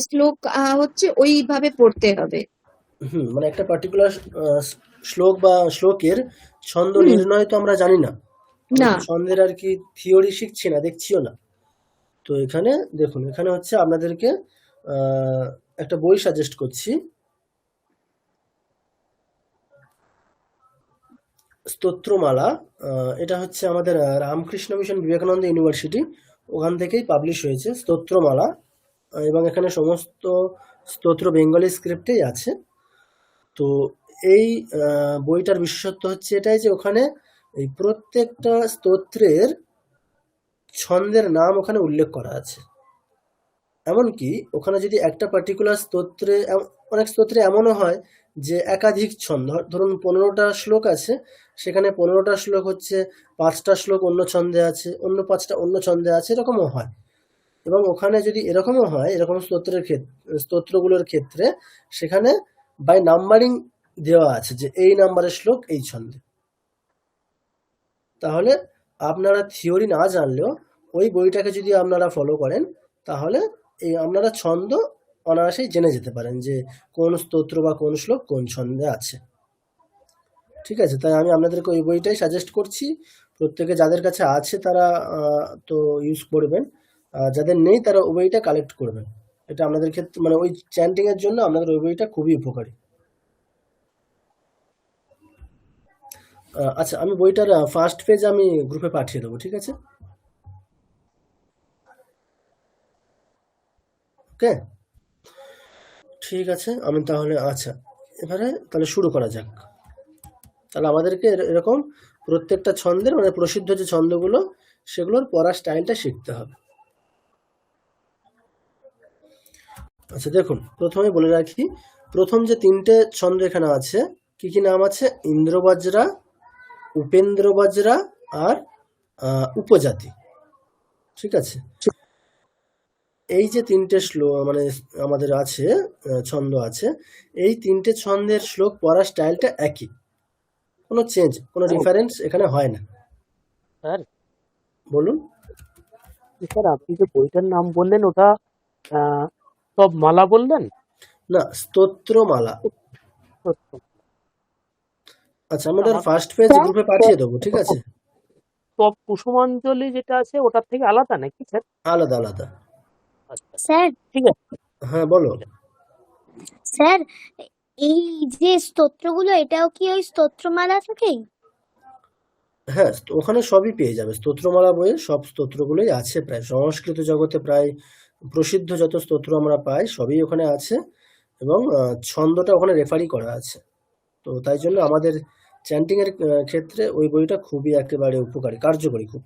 শ্লোক হচ্ছে ওইভাবে পড়তে হবে। একটা পার্টিকুলার শ্লোক বা শ্লোকের ছন্দ নির্ণয় তো আমরা জানি না, ছন্দের আর কি থিওরি শিখছি না, দেখছিও না। তো এখানে দেখুন, এখানে হচ্ছে আপনাদেরকে একটা বই সাজেস্ট করছি, স্তোত্রমালা। এটা হচ্ছে আমাদের রামকৃষ্ণ মিশন বিবেকানন্দ ইউনিভার্সিটি, ওখান থেকেই পাবলিশ হয়েছে স্তোত্রমালা, এবং এখানে সমস্ত স্তোত্র বেঙ্গলি স্ক্রিপ্টেই আছে। তো এই বইটার বিশেষত্ব হচ্ছে এটাই যে ওখানে এই প্রত্যেকটা স্তোত্রের ছন্দের নাম ওখানে উল্লেখ করা আছে। এমনকি ওখানে যদি একটা পার্টিকুলার স্তোত্রে, অনেক স্তোত্রে এমনও হয় যে একাধিক ছন্দ, ধরুন 15টা শ্লোক আছে, সেখানে 15টা শ্লোক হচ্ছে 5টা শ্লোক অন্য ছন্দে আছে, অন্য 5টা অন্য ছন্দে আছে, এরকমও হয়। এবং ওখানে যদি এরকমও হয়, এরকম স্তোত্রগুলোর ক্ষেত্রে সেখানে বাই নাম্বারিং দেওয়া আছে যে এই নাম্বারের শ্লোক এই ছন্দে। তাহলে আপনারা থিওরি না জানলেও ওই বইটাকে যদি আপনারা ফলো করেন, তাহলে আপনারা ছন্দ অনায়াসেই জেনে যেতে পারেন যে কোন স্তোত্র বা কোন শ্লোক কোন ছন্দে আছে। ঠিক আছে, তাই আমি আপনাদেরকে ওই বইটাই সাজেস্ট করছি। প্রত্যেকে যাদের কাছে আছে তারা তো ইউজ করবেন, যাদের নেই তারা ওই বইটা কালেক্ট করবেন। এটা আপনাদের ক্ষেত্রে মানে ওই চ্যান্টিং এর জন্য আপনাদের ওই বইটা খুবই উপকারী। আচ্ছা, আমি বইটার ফার্স্ট পেজ আমি গ্রুপে পাঠিয়ে দেবো, ঠিক আছে? ওকে, ঠিক আছে। আমি তাহলে আচ্ছা এবারে তাহলে শুরু করা যাক। তাহলে আমাদেরকে এরকম প্রত্যেকটা ছন্দের মানে প্রসিদ্ধ যে ছন্দগুলো সেগুলোর পড়ার স্টাইলটা শিখতে হবে। আচ্ছা দেখুন, প্রথমে বলে রাখি, প্রথম যে তিনটে ছন্দ এখানে আছে কি কি নাম আছে? ইন্দ্রবজ্রা, উপেন্দ্রবজ্রা আর উপজাতি, ঠিক আছে? এই যে তিনটে শ্লোক মানে আমাদের আছে ছন্দ আছে, এই তিনটে ছন্দের শ্লোক পড়ার স্টাইলটা একই, কোনো চেঞ্জ কোনো ডিফারেন্স এখানে হয় না। স্যার বলুন। স্যার আপনি যে বইটার নাম বললেন ওটা সব মালা বললেন? না, স্তোত্রমালা। আচ্ছা, আমি ওটার ফার্স্ট পেজ গ্রুপে পাঠিয়ে দেবো, ঠিক আছে? সব কুসুমাঞ্জলি যেটা আছে ওটার থেকে আলাদা নাকি স্যার? আলাদা আলাদা। স্যার ঠিক আছে। হ্যাঁ বলো। স্যার, এই যে স্তোত্রগুলো এটাও কি ওই স্তোত্রমালা থেকেই? হ্যাঁ, ওখানে সবই পেয়ে যাবে। স্তোত্রমালা বইয়ে সব স্তোত্রগুলোই আছে, প্রায় সংস্কৃত জগতে প্রায় প্রসিদ্ধ যত স্তোত্র আমরা পাই সবই ওখানে আছে, এবং ছন্দটা ওখানে রেফারি করা আছে। তো তাই জন্য আমাদের চ্যান্টিং এর ক্ষেত্রে ওই বইটা খুবই একেবারে উপকারী, কার্যকরী খুব।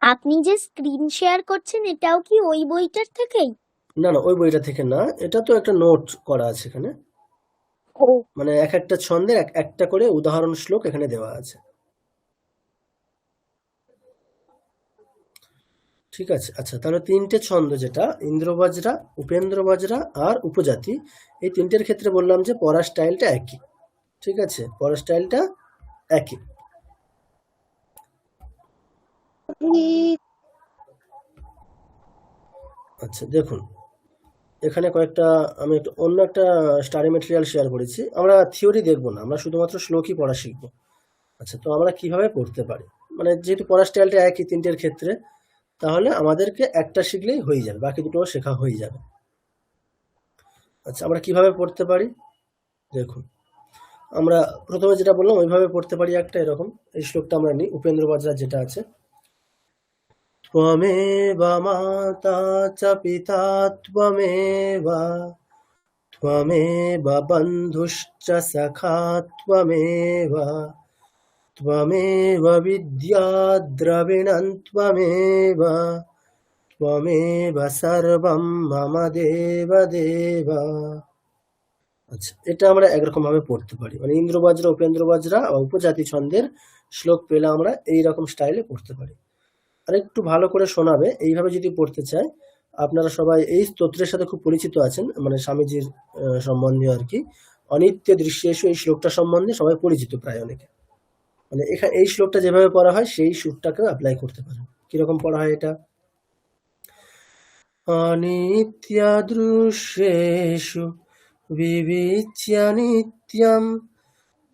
আপনি যে স্ক্রিন শেয়ার করছেন এটাও কি ওই বইটার থেকেই? না না, ওই বইটা থেকে না, এটা তো একটা নোট করা আছে এখানে, মানে এক একটা ছন্দের একটা করে উদাহরণ শ্লোক এখানে দেওয়া আছে, ঠিক আছে? আচ্ছা, তাহলে তিনটে ছন্দ যেটা ইন্দ্রবজ্রা, উপেন্দ্রবজ্রা আর উপজাতি, এই তিনটের ক্ষেত্রে বললাম যে পড়ার স্টাইলটা একই, ঠিক আছে? পড়ার স্টাইলটা একই। আচ্ছা দেখুন, এখানে কয়েকটা আমি অন্য একটা স্টাডি মেটেরিয়াল শেয়ার করেছি। আমরা থিওরি দেখবো না, আমরা শুধুমাত্র শ্লোকই পড়া শিখবো। আচ্ছা, তো আমরা কিভাবে পড়তে পারি, মানে যেহেতু পড়ার স্টাইলটা একই তিনটের ক্ষেত্রে, তাহলে আমাদেরকে একটা শিখলেই হয়ে যাবে, বাকি দুটো শেখা হয়ে যাবে। আচ্ছা, আমরা কিভাবে পড়তে পারি দেখুন, আমরা প্রথমে যেটা বললাম ওইভাবে পড়তে পারি। একটা এরকম এই শ্লোকটা আমরা নিই, উপেন্দ্রবজ্রা যেটা আছে, ত্বমেব মাতা চ পিতা ত্বমেব, ত্বমেব বন্ধুশ্চ সখা ত্বমেব, ত্বমেব বিদ্যা দ্রবিণং ত্বমেব, ত্বমেব সর্বম মম দেব দেব। আচ্ছা, এটা আমরা একরকম ভাবে পড়তে পারি, মানে ইন্দ্রবজ্রা, উপেন্দ্রবজ্রা বা উপজাতি ছন্দের শ্লোক পেলে আমরা এইরকম স্টাইলে পড়তে পারি। আর একটু ভালো করে শোনাবে, এইভাবে যদি পড়তে চাই, আপনারা সবাই এই স্তোত্রের সাথে খুব পরিচিত আছেন, মানে স্বামীজির সম্বন্ধে আর কি, অনিত্য দৃশ্যেষু এই শ্লোকটা সম্বন্ধে সবাই পরিচিত প্রায় অনেকে। মানে এখানে এই শ্লোকটা যেভাবে পড়া হয় সেই সুরটাকে অ্যাপ্লাই করতে পারেন। কিরকম পড়া হয় এটা? অনিত্য দৃশ্যেষু বিবিচ্য নিত্যম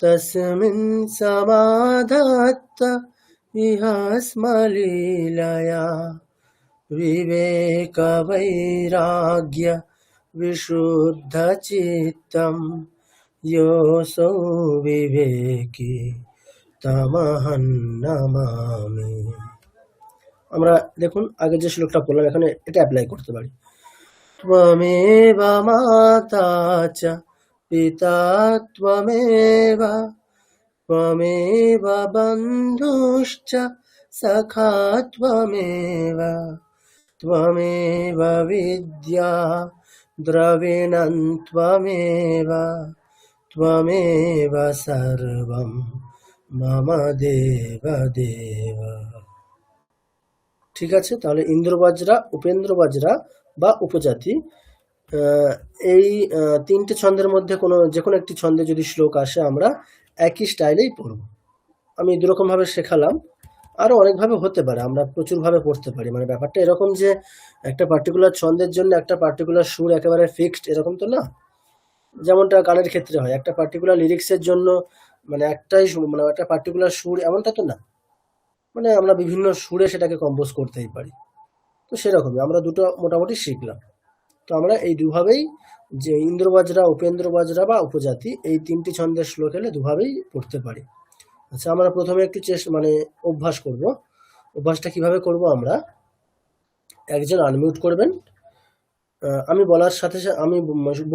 তস্মিন সমাধাত্ত বিহাস্মলীলয়া বিবেক বৈরাগ্য বিশুদ্ধ চিত্তম योऽसौ বিবেকী তমহং নমামি। আমরা দেখুন আগে যে শ্লোকটা পড়লাম, এখানে এটা অ্যাপ্লাই করতে পারি। ত্বমেব মাতা চ পিতা ত্বমেব, ত্বমেব বন্ধুশ্চ সখা ত্বমেব, ত্বমেব বিদ্যা দ্রবিণং ত্বমেব, ত্বমেব সর্বম মম দেব দেব। ঠিক আছে, তাহলে ইন্দ্রবজ্রা, উপেন্দ্রবজ্রা বা উপজাতি, এই তিনটে ছন্দের মধ্যে যে কোনো একটি ছন্দে যদি শ্লোক আসে আমরা একই স্টাইলেই পড়ব। আমি দুরকমভাবে শেখালাম, আরও অনেকভাবে হতে পারে, আমরা প্রচুরভাবে পড়তে পারি। মানে ব্যাপারটা এরকম যে একটা পার্টিকুলার ছন্দের জন্য একটা পার্টিকুলার সুর একেবারে ফিক্সড এরকম তো না, যেমনটা গানের ক্ষেত্রে হয়, একটা পার্টিকুলার লিরিক্সের জন্য মানে একটাই সুর, মানে একটা পার্টিকুলার সুর এমনটা তো না। মানে আমরা বিভিন্ন সুরে সেটাকে কম্পোজ করতেই পারি। তো সেরকমই আমরা দুটো মোটামুটি শিখলাম। তো আমরা এই দুভাবেই, যে ইন্দ্রবজ্রা, উপেন্দ্রবজ্রা বা উপজাতি, এই তিনটি ছন্দের শ্লোক এলে দুভাবেই পড়তে পারি। আচ্ছা, আমরা প্রথমে একটু মানে অভ্যাস করব। অভ্যাসটা কিভাবে করব? আমরা একজন আনমিউট করবেন, আমি বলার সাথে সাথে আমি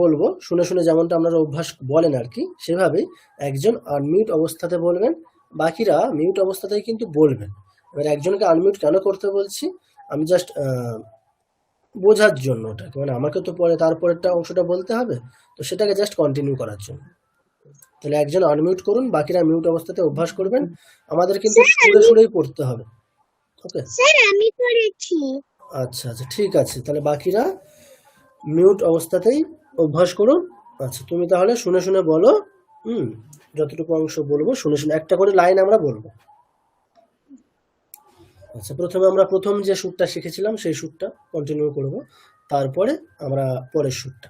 বলবো, শুনে শুনে যেমনটা আপনারা অভ্যাস বলেন আর কি, সেভাবেই একজন আনমিউট অবস্থাতে বলবেন, বাকিরা মিউট অবস্থাতেই কিন্তু বলবেন। এবার একজনকে আনমিউট কেন করতে বলছি, আমি জাস্ট বোঝার জন্য ওটাকে, মানে আমাকে তো পরে তারপরেরটা অংশটা বলতে হবে, তো সেটাকে জাস্ট কন্টিনিউ করার জন্য। তাহলে একজন আনমিউট করুন, বাকিরা মিউট অবস্থাতে অভ্যাস করবেন। আমাদের কিন্তু সুরে সুরেই পড়তে হবে। ওকে স্যার, আমি করেছি। আচ্ছা আচ্ছা, ঠিক আছে, তাহলে বাকিরা মিউট অবস্থাতেই অভ্যাস করুন। আচ্ছা, তুমি তাহলে শুনে শুনে বলো। যতটুকু অংশ বলবো শুনে শুনে একটা করে লাইন আমরা বলবো। আচ্ছা, প্রথমে আমরা প্রথম যে সুরটা শিখেছিলাম সেই সুরটা কন্টিনিউ করব, তারপরে আমরা পরের সুরটা।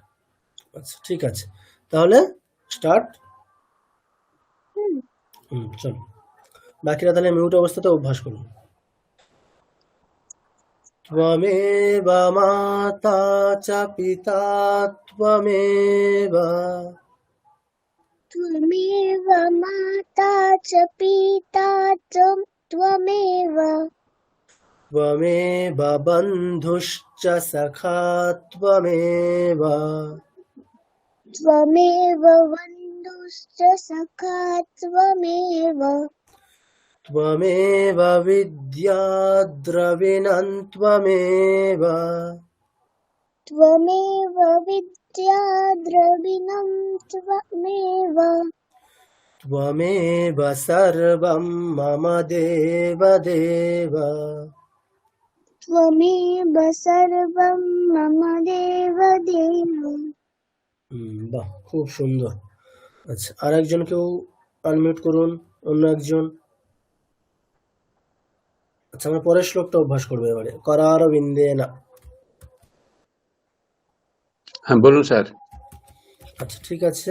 আচ্ছা, ঠিক আছে, তাহলে স্টার্ট। চলো, বাকিরা তাহলে মিউট অবস্থাতে অভ্যাস করুন। ত্বমেব মাতা চ পিতা ত্বমেব, ত্বমেব মাতা চ পিতা ত্বমেব, ত্বমেব বন্ধুশ্চ সখা ত্বমেব, ত্বমেব বন্ধুশ্চ সখা ত্বমেব, ত্বমেব বিদ্যা দ্রবিণং ত্বমেব, ত্বমেব বিদ্যা দ্রবিণং ত্বমেব, ত্বমেব সর্বং মম দেব দেব, ত্বমেব সর্বং মম দেব দেব। বাহ, খুব সুন্দর। আচ্ছা, আর একজনকেও আনমিউট করুন, অন্য একজন। আচ্ছা, আমরা পরের শ্লোকটা অভ্যাস করবো এবারে। করারবিন্দেনা। হ্যাঁ, বলুন স্যার। আচ্ছা, ঠিক আছে।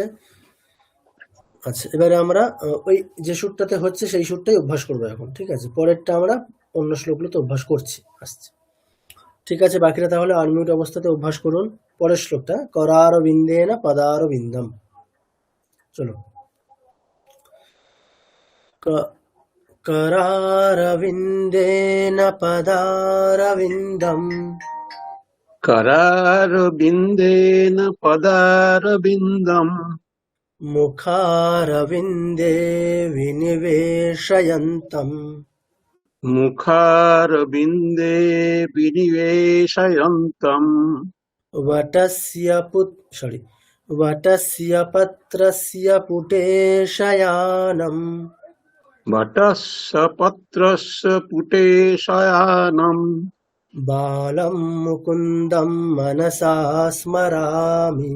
আচ্ছা, এবারে আমরা ওই যে সুরটাতে হচ্ছে সেই সুরটাই অভ্যাস করবো এখন। ঠিক আছে, পরেরটা আমরা অন্য শ্লোকগুলোতে অভ্যাস করছি, আসছে। ঠিক আছে, বাকিরা তাহলে আনমিউট অবস্থাতে অভ্যাস করুন পরের শ্লোকটা। করারবিন্দেনা পদারবিন্দম। চলো। करारविन्देन पदारविन्दम्, करारविन्देन पदारविन्दम्, मुखारविन्दे विनिवेशयन्तम्, मुखारविन्दे विनिवेशयन्तम्, वटस्य पत्रस्य पुटे शयानम्, वटस्य पत्रस्य पुटे शयानम्, बालं मुकुन्दं मनसा स्मरामि,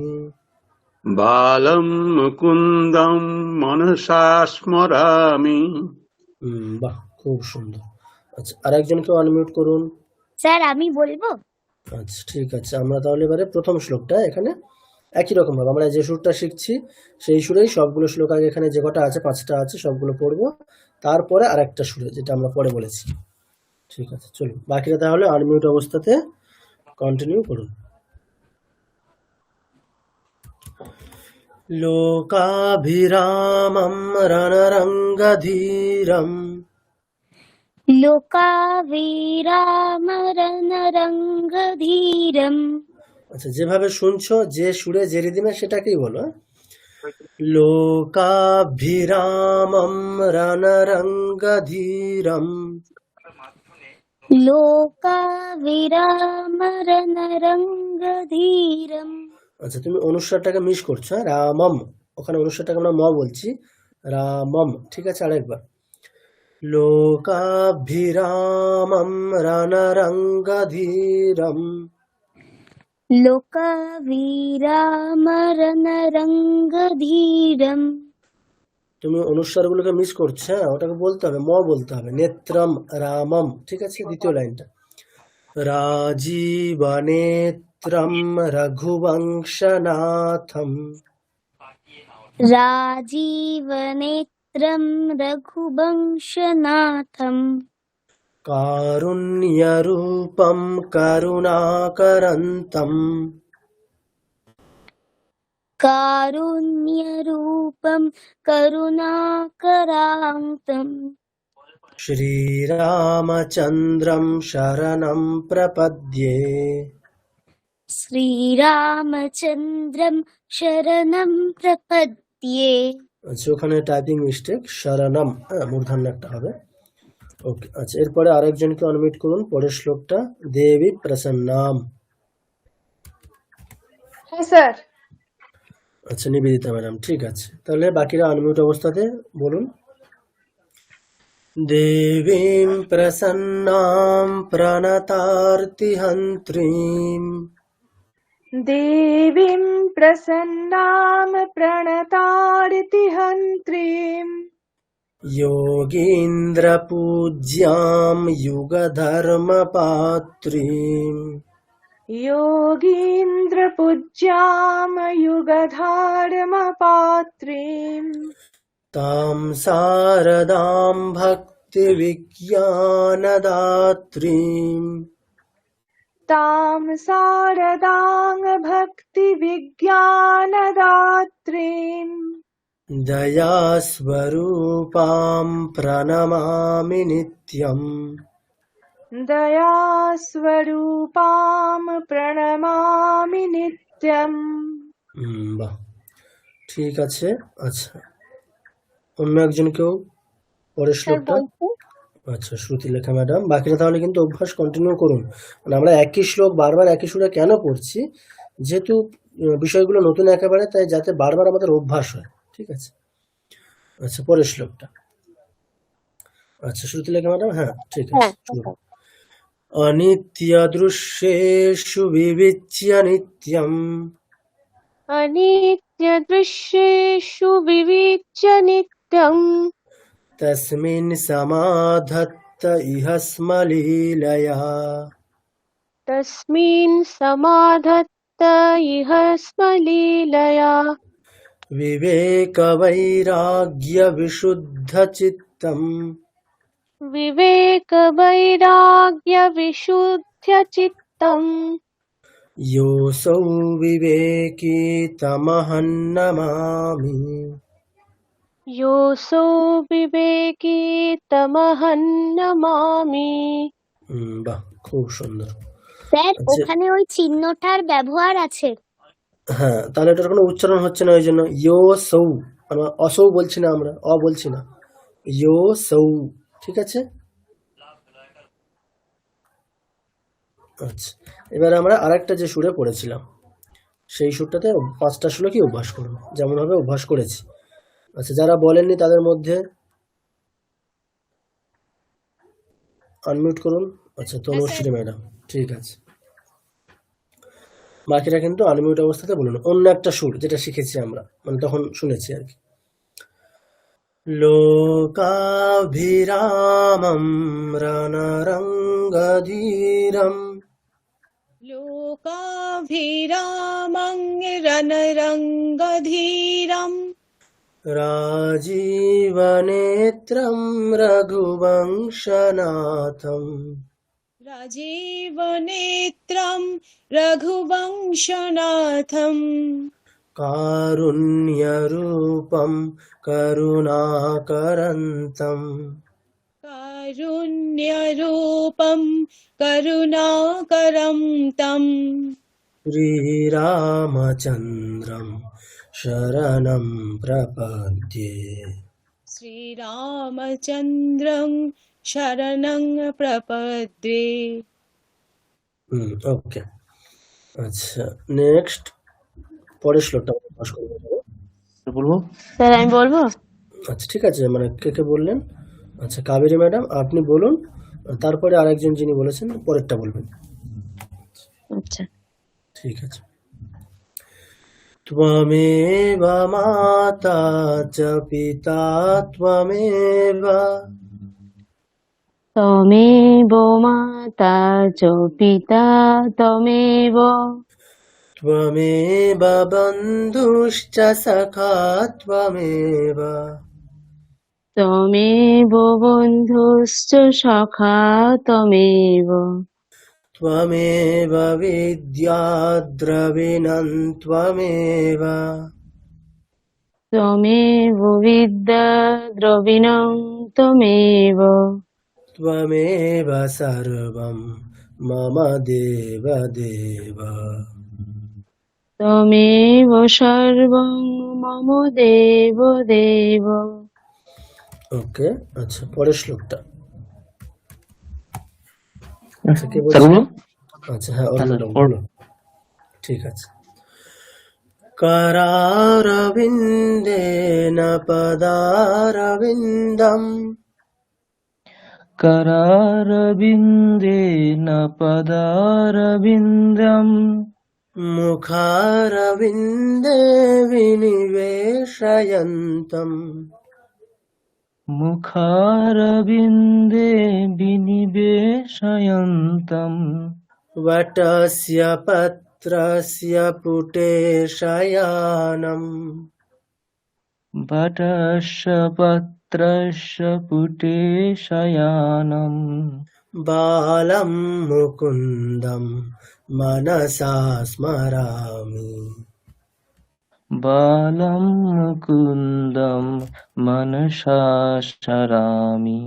बालं मुकुन्दं मनसा स्मरामि। বাহ, খুব সুন্দর। আচ্ছা, আর একজনকে আনমিউট করুন। স্যার, আমি বলবো? আচ্ছা, ঠিক আছে, আমরা তাহলে এবারে প্রথম শ্লোকটা এখানে একই রকম ভাবে আমরা যে সুরটা শিখছি সেই সুরেই সবগুলো শ্লোক আগে এখানে যে কটা আছে, 5টা আছে, সবগুলো পড়বো, তারপরে আরেকটা সুরে যেটা আমরা পরে বলেছি। ঠিক আছে, চলুন, বাকিরা তাহলে আনমিউট অবস্থাতে কন্টিনিউ করুন। লোকাভিরামম রণরঙ্গধীরম, লোকাভিরামরণরঙ্গধীরম। আচ্ছা, যেভাবে শুনছো, যে সুরে যে রিদিমে সেটাকেই বলো। লোকাভিরামম রণরঙ্গধীরম, লোকাভিরামরণরঙ্গধীরম। আচ্ছা, তুমি অনুস্বারটাকে মিস করছো। হ্যাঁ, রামম, ওখানে অনুস্বারটাকে আমরা ম বলছি, রামম। ঠিক আছে, আরেকবার। লোকাভিরামম রণরঙ্গধীরম, লোকাভিরামরণরঙ্গধীরম। তুমি অনুস্বারগুলোকে মিস করছো। হ্যাঁ, ওটাকে বলতে হবে, ম বলতে হবে। নেত্রম রামম। ঠিক আছে, দ্বিতীয় লাইনটা। রাজীবনেত্রম রঘুবংশনাথম, রাজীবনেত্রম রঘুবংশনাথম, कारुण्यरूपं करुणाकरन्तम् कारुण्यरूपं करुणाकरान्तम् श्रीरामचन्द्रं शरणं प्रपद्ये श्रीरामचन्द्रं शरणं प्रपद्ये। আচ্ছা ওখানে টাইপিং মিস্টেক, শরণম, হ্যাঁ মূর্ধন্য একটা হবে। ওকে, আচ্ছা এরপরে আরেকজনকে অনমিউট করুন, পরের শ্লোকটা দেবী প্রসন্নাম। হ্যাঁ স্যার। আচ্ছা নিবেদিতা ম্যাডাম, ঠিক আছে, তাহলে বাকিরা আনমিউট অবস্থাতে বলুন। দেবীম প্রসন্নাম প্রণতার্তিহন্ত্রীম দেবীং প্রসন্নাম প্রণতার্তিহন্ত্রীম योगीन्द्रपूज्यां युगधर्मपात्रीम् योगीन्द्रपूज्यां युगधर्मपात्रीम् तां शारदां भक्तिविज्ञानदात्रीम् तां शारदां भक्तिविज्ञानदात्रीम् दयास्वरूपां प्रणमामि नित्यम् दयास्वरूपां प्रणमामि नित्यम्। বাহ, ঠিক আছে। আচ্ছা অন্য একজন কেউ পরের শ্লোকটা। আচ্ছা শ্রুতিলেখা ম্যাডাম, বাকিরা তাহলে কিন্তু অভ্যাস কন্টিনিউ করুন। মানে আমরা একই শ্লোক বারবার একই সুরে কেন পড়ছি, যেহেতু বিষয়গুলো নতুন একেবারে, তাই যাতে বারবার আমাদের অভ্যাস হয়, ঠিক আছে। আচ্ছা পরের শ্লোকটা। আচ্ছা শ্রুতিলেখা ম্যাডাম, হ্যাঁ ঠিক আছে, শুরু। অনিত্য দৃশ্যেষু বিবিচ্য নিত্যম अनित्यदृश्येषु विविच्य नित्यम् तस्मिन् समाधत्त इह स्म लीलया तस्मिन् समाधत्त इह स्म लीलया विवेकवैराग्यविशुद्धचित्तम् विवेकवैराग्यविशुद्ध्यचित्तम् योऽसौ विवेकी तमहं नमामि। योऽसौ विवेकी तमहं नमामि। বাহ, খুব সুন্দর। স্যার আচ্ছা ওখানে ওই চিহ্নটার ব্যবহার আছে। হ্যাঁ, তাহলে এটার কোনো উচ্চারণ হচ্ছে না, ওই জন্য ইয়ো সৌ, আমরা অসৌ বলছি না, আমরা অ বলছি না, ইয়ো সৌ, ঠিক আছে। আচ্ছা এবারে আমরা আরেকটা যে সুরে পড়েছিলাম সেই সুরটাতে 5টা শ্লোকই অভ্যাস করুন, যেমন ভাবে অভ্যাস করেছি। আচ্ছা যারা বলেননি তাদের মধ্যে আনমিউট করুন। আচ্ছা তনুশ্রী ম্যাডাম, ঠিক আছে, বাকিরা কিন্তু আনমিউট অবস্থাতে বলুন অন্য একটা সুর যেটা শিখেছি আমরা, মানে তখন শুনেছি আর কি। লোকাভিরামম রণরঙ্গধীরম लोकाभिरामं रणरङ्गधीरम् राजीवनेत्रं रघुवंशनाथम् राजीवनेत्रं रघुवंशनाथम् कारुण्यरूपं करुणाकरन्तम् कारुण्यरूपं करुणाकरं तम् श्रीरामचन्द्रं शरणं प्रपद्ये। श्रीरामचन्द्रं शरणं प्रपद्ये। ওকে, আচ্ছা নেক্সট পরের শ্লোকটা পাস করবো, বলবো স্যার আমি বলবো? আচ্ছা ঠিক আছে, মানে কে কে বললেন? আচ্ছা কাবেরী ম্যাডাম আপনি বলুন, তারপরে আরেকজন যিনি বলেছেন পরেরটা বলবেন। আচ্ছা ঠিক আছে। ত্বমেব মাতা চ পিতা ত্বমেব त्वमेव माता च पिता त्वमेव ত্বমেব বন্ধুশ্চ সখা ত্বমেব ত্বমেব বন্ধুশ্চ সখা ত্বমেব ত্বমেব বিদ্যা দ্রবিণং ত্বমেব ত্বমেব বিদ্যা দ্রবিণং ত্বমেব ত্বমেব সর্বং মম দেব দেব। ত্বমেব সর্বং মম দেব দেব। ওকে, আচ্ছা পরের শ্লোকটা। আচ্ছা কে স্যার বলছে? বলুন। আচ্ছা হ্যাঁ হ্যাঁ অরিন্দম স্যার বলুন। ঠিক আছে। करारविन्देन पदारविन्दम् करारविन्देन पदारविन्दम् मुखारविन्दे विनिवेशयन्तम् मुखारविन्दे विनिवेशयन्तम् वटस्य पत्रस्य पुटे शयानम् वटस्य पत्रस्य पुटे शयानम् बालं मुकुन्दं मनसा स्मरामि। बालं मुकुन्दं मनसा स्मरामि।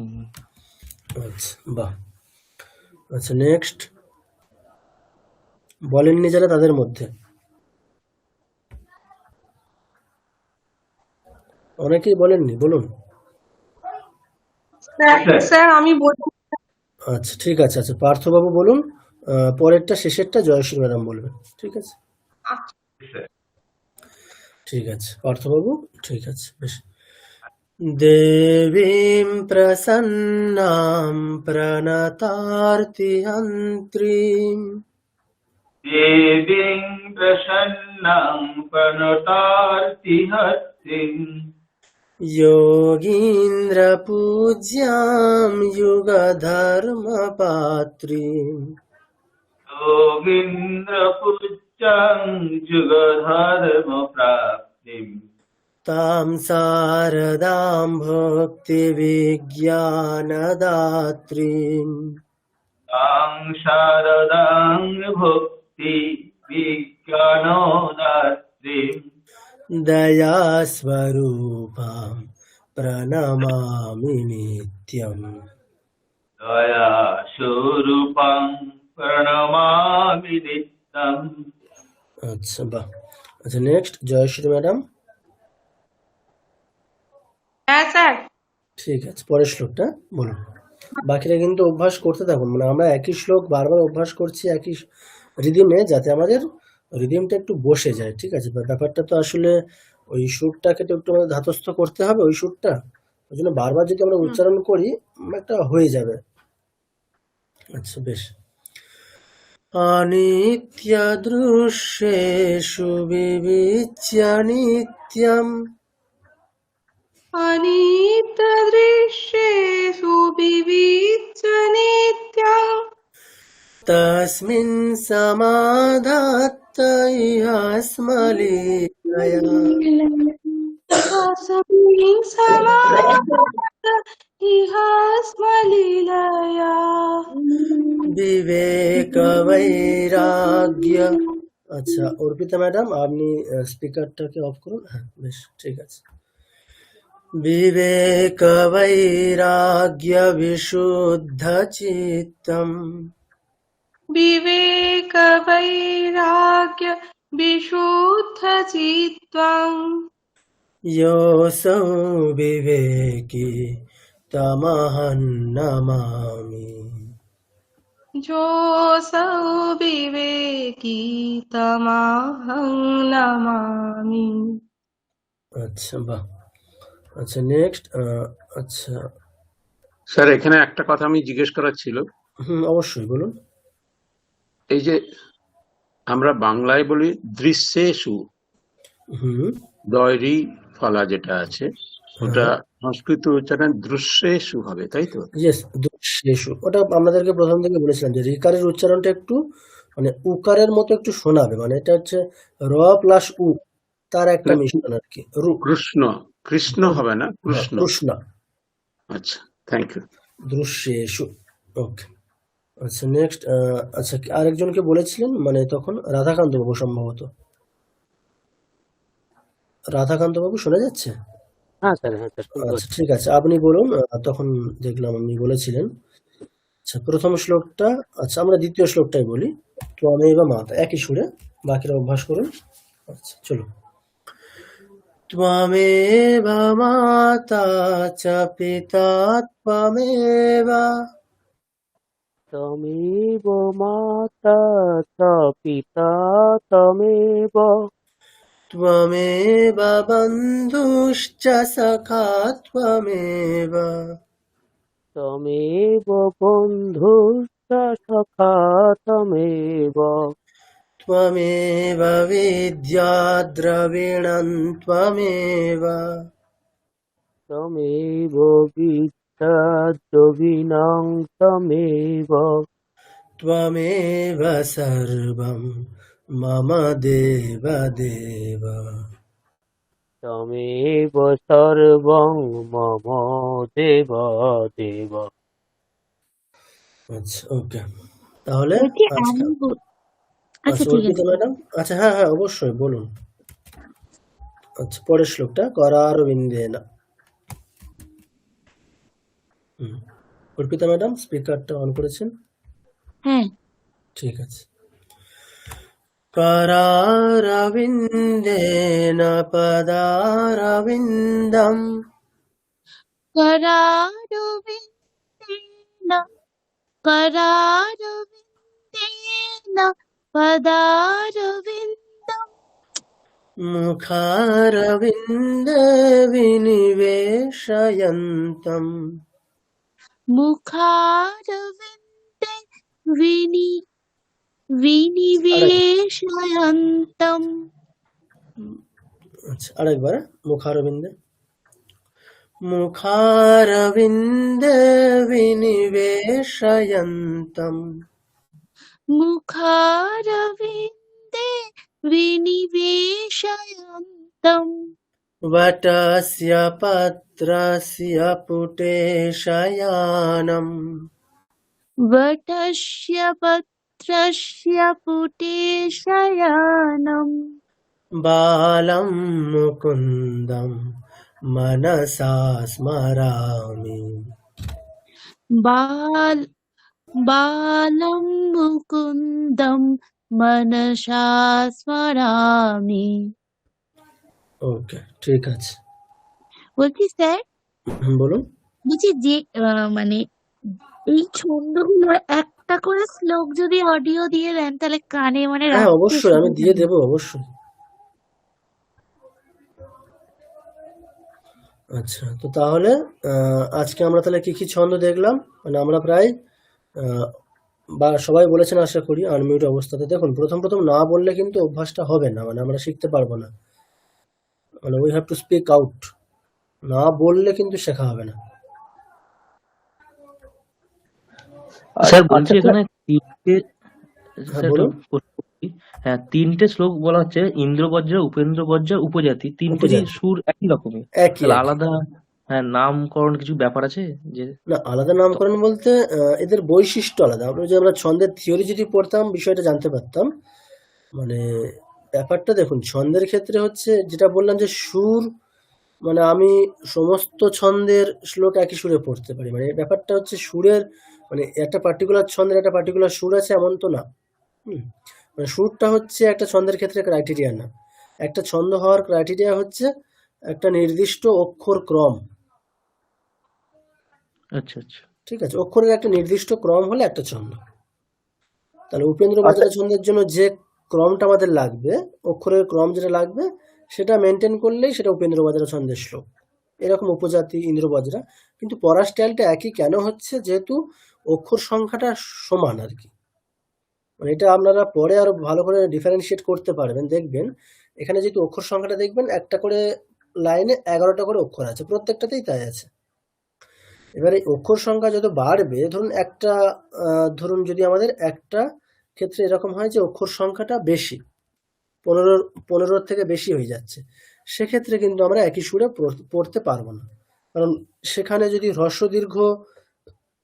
আচ্ছা বাহ। আচ্ছা নেক্সট, বলেননি যারা তাদের মধ্যে অনেকেই বলেননি, বলুন। স্যার আমি বলছি। আচ্ছা ঠিক আছে। আচ্ছা পার্থবাবু বলুন, পরেরটা শেষেরটা জয়শ্রী ম্যাডাম বলবেন। ঠিক আছে ঠিক আছে পার্থবাবু, ঠিক আছে বেশ। দেবীম প্রসন্নাম প্রণতার্তিহন্ত্রীম देवीं प्रसन्नां प्रणतार्तिहस्तिं योगीन्द्र पूज्यां युगधर्मपात्रीम् योगीन्द्रपूज्यां जुगधर्मप्राप्तिं तां शारदां भक्तिविज्ञानदात्रीम् तां शारदां भक्ति विज्ञानदात्रीं दयास्वरूपां प्रणमामि नित्यम्। दयास्वरूपां प्रणमामि नित्यम्। আচ্ছা বাহ। আচ্ছা নেক্সট জয়শ্রী ম্যাডাম। হ্যাঁ স্যার। ঠিক আছে পরের শ্লোকটা বলুন। বাকিরা কিন্তু অভ্যাস করতে থাকুন, মানে আমরা একই শ্লোক বারবার অভ্যাস করছি একই রিদিমে, যাতে আমাদের রিদিমটা একটু বসে যায়। ঠিক আছে, ব্যাপারটা তো আসলে ওই সুরটাকে তো একটু আমাদের ধাতস্থ করতে হবে ওই সুরটা, ওই জন্য বারবার যদি আমরা উচ্চারণ করি একটা হয়ে যাবে। আচ্ছা বেশ। অনিত্য দৃশ্যেষু বিবিচ্য নিত্যম अनित्यदृश्येषु विविच्य नित्यम् तस्मिन् समाधात्त इह स्मलीलया तस्मिन् समाधात इह स्मलीलया विवेक वैराग्य। আচ্ছা অর্পিতা ম্যাডাম আপনি স্পিকারটাকে অফ করুন। হ্যাঁ বেশ ঠিক আছে। विवेक वैराग्य विशुद्ध चित्तम् विवेक वैराग्य विशुद्ध चित्तम् योऽसौ विवेकी तमहं नमामि। जोऽसौ विवेकी तमहं नमामि। আচ্ছা বাহ। আচ্ছা নেক্সট। আচ্ছা স্যার এখানে একটা কথা আমি জিজ্ঞেস করার ছিল। অবশ্যই বলুন। এই যে আমরা বাংলায় বলি দৃশ্যেষু, দয়রি ফলা যেটা আছে ওটা সংস্কৃত উচ্চারণ দৃশ্যেষু হবে, তাই তো? ইয়েস দৃশ্যেষু, ওটা আপনাদেরকে প্রথম থেকে বলেছিলাম যে রিকারের উচ্চারণটা একটু মানে উকারের মতো একটু শোনাবে, মানে এটা হচ্ছে র প্লাস উ তার একটা মিশ্রণ আর কি। কৃষ্ণ কৃষ্ণ হবে না, কৃষ্ণ কৃষ্ণ আচ্ছা, থ্যাংক ইউ। দৃশ্যেষু। ওকে। আচ্ছা নেক্সট, আচ্ছা আরেকজনকে বলেছিলেন মানে তখন রাধাকান্ত বাবু সম্ভবত। রাধাকান্ত বাবু শোনা যাচ্ছে? হ্যাঁ স্যার, হ্যাঁ স্যার, শুনতে আচ্ছা পাচ্ছি। ঠিক আছে, আপনি বলুন। তখন দেখলাম আপনি বলেছিলেন। আচ্ছা প্রথম শ্লোকটা, আচ্ছা আমরা দ্বিতীয় শ্লোকটাই বলি। ত্বমেব মাতা, একই সুরে, বাকিরা অভ্যাস করুন। আচ্ছা চলো। ত্বমেব মাতা চ পিতা ত্বমেব, তমেব মাতা চ পিতা তমেব, ত্বমেব বন্ধুশ্চ সখা ত্বমেব, তমেব বন্ধুশ্চ সখা তমেব, ত্বমেব বিদ্যা দ্রবিণং ত্বমেব, তমেব বিদ্যা দ্রবিণং তমেব, ত্বমেব সর্বং মম দেব দেব। তমেব সর্বং মম দেব দেব। আচ্ছা ওকে, তাহলে বলছি আজকে আচ্ছা আচ্ছা ঠিক অর্পিতা আছে। ম্যাডাম, আচ্ছা হ্যাঁ হ্যাঁ অবশ্যই বলুন। আচ্ছা পরের শ্লোকটা করারবিন্দেনা। অর্পিতা ম্যাডাম স্পিকারটা অন করেছেন? হ্যাঁ। ঠিক আছে। करारविन्देन पदारविन्दम्, करारविन्देन करारविन्देन पदारविन्दम् मुखारविन्दे विनिवेशयन्तम्, मुखारविन्दे विनिवेशयन्तम्। আচ্ছা আরেকবার, মুখারবিন্দে, মুখারবিন্দে বিনিবেশয়ন্তम्, मुखारविन्दे विनिवेशयन्तम्। वटस्य पत्रस्य पुटे शयानम्, वटस्य पत्रस्य पुटे शयानम्। बालं मुकुन्दं मनसा स्मरामि, बालं मुकुन्दं मनसा स्मरामि। ওকে ঠিক আছে। বলছি স্যার, বলুন। বলছি যে মানে এই ছন্দগুলো একটা করে শ্লোক যদি অডিও দিয়ে দেন তাহলে কানে মানে হ্যাঁ রাখতে অবশ্যই আমি সুবিধা দিয়ে হয়। দেবো অবশ্যই। আচ্ছা তো তাহলে আজকে আমরা তাহলে কি কি ছন্দ দেখলাম, মানে আমরা প্রায় বা সবাই বলেছেন আশা করি আনমিউট অবস্থাতে। দেখুন প্রথম প্রথম না বললে কিন্তু অভ্যাসটা হবে না, মানে আমরা শিখতে পারবো না, মানে we have to speak out. না বললে কিন্তু শেখা হবে না। স্যার বলছি আচ্ছা এখানে তিনটে, হ্যাঁ স্যার একটা বলুন। প্রশ্ন করি। হ্যাঁ তিনটে শ্লোক বলা হচ্ছে, ইন্দ্রবজ্র, উপেন্দ্রবজ্র, উপজাতি, তিনটেরই উপজাতি সুর একই রকমের, একই তাহলে একই। আলাদা হ্যাঁ নামকরণ কিছু ব্যাপার আছে যে? না আলাদা নামকরণ বলতে এদের বৈশিষ্ট্য আলাদা। আমরা ছন্দের থিওরি যদি পড়তাম বিষয়টা জানতে পারতাম। মানে ব্যাপারটা দেখুন ছন্দের ক্ষেত্রে হচ্ছে যেটা বললাম যে সুর, মানে আমি সমস্ত ছন্দের শ্লোক একই সুরে পড়তে পারি, মানে ব্যাপারটা হচ্ছে সুরের, মানে একটা পার্টিকুলার ছন্দের একটা পার্টিকুলার সুর আছে এমন তো না। মানে সুরটা হচ্ছে একটা ছন্দের ক্ষেত্রে ক্রাইটেরিয়া না। একটা ছন্দ হওয়ার ক্রাইটেরিয়া হচ্ছে একটা নির্দিষ্ট অক্ষর ক্রম। আচ্ছা আচ্ছা ঠিক আছে, অক্ষরের একটা নির্দিষ্ট ক্রম হলে একটা ছন্দ। তাহলে উপেন্দ্র আচ্ছা বজ্র ছন্দের জন্য যে ক্রমটা আমাদের লাগবে, অক্ষরের ক্রম যেটা লাগবে সেটা মেনটেন করলেই সেটা উপেন্দ্র বজ্র ছন্দের শ্লোক। এরকম উপজাতি, ইন্দ্রবজ্রা, কিন্তু পড়ার স্টাইলটা একই কেন হচ্ছে, যেহেতু অক্ষর সংখ্যাটা সমান আর কি। মানে এটা আপনারা পরে আরো ভালো করে ডিফারেন্সিয়েট করতে পারবেন। দেখবেন এখানে যেহেতু অক্ষর সংখ্যাটা দেখবেন একটা করে লাইনে 11টা করে অক্ষর আছে, প্রত্যেকটাতেই তাই আছে। এবারে অক্ষর সংখ্যা যত বাড়বে, ধরুন যদি আমাদের একটা ক্ষেত্রে এরকম হয় যে অক্ষর সংখ্যাটা বেশি, 15 থেকে বেশি হয়ে যাচ্ছে, সেক্ষেত্রে কিন্তু আমরা একই সুরে পড়তে পারবো না। কারণ সেখানে যদি হ্রস্ব দীর্ঘ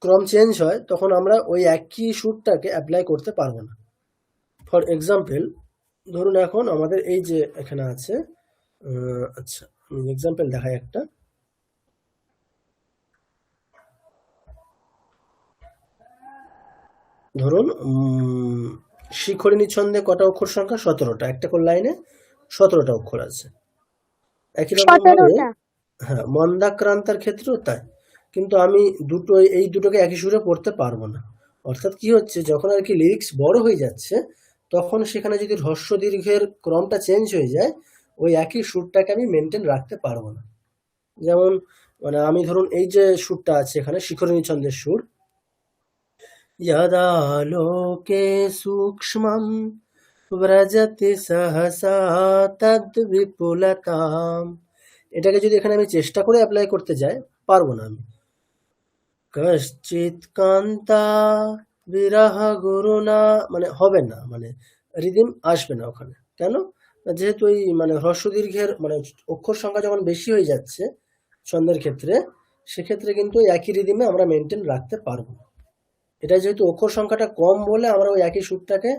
ক্রম চেঞ্জ হয় তখন আমরা ওই একই সুরটাকে অ্যাপ্লাই করতে পারবো না। ফর এক্সাম্পল, ধরুন এখন আমাদের এই যে এখানে আছে, আচ্ছা এক্সাম্পল দেখাই একটা। ধরুন শিখরিণী ছন্দে কটা অক্ষর সংখ্যা? 17টা। একটা কোন লাইনে 17টা অক্ষর আছে। একই রকম ভাবে হ্যাঁ, মন্দাক্রান্তার ক্ষেত্রেও তাই। কিন্তু আমি এই দুটোকে একই সুরে পড়তে পারবো না। অর্থাৎ কি হচ্ছে, যখন আর কি লিরিক্স বড় হয়ে যাচ্ছে তখন সেখানে যদি হ্রস্ব দীর্ঘের ক্রমটা চেঞ্জ হয়ে যায় ওই একই সুরটাকে আমি মেনটেন রাখতে পারবো না। যেমন মানে আমি ধরুন এই যে সুরটা আছে এখানে শিখরিণী ছন্দের সুর, यदा लोके सूक्ष्मं व्रजति सहसा तद्विपुलताम्, এটাকে যদি এখানে আমি চেষ্টা করে অ্যাপ্লাই করতে যাই পারবো না আমি। কশ্চিৎ কান্তা বিরহ গুরুনা, মানে হবে না, মানে রিদিম আসবে না ওখানে। কেন? যেহেতু এই মানে হ্রস্ব দীর্ঘের মানে অক্ষর সংখ্যা যখন বেশি হয়ে যাচ্ছে ছন্দের ক্ষেত্রে, সেক্ষেত্রে কিন্তু একই রিদিমে আমরা মেনটেন রাখতে পারবো না। এটা যেহেতু অক্ষর সংখ্যাটা কম বলে আমরা ওই একই সুরটাকে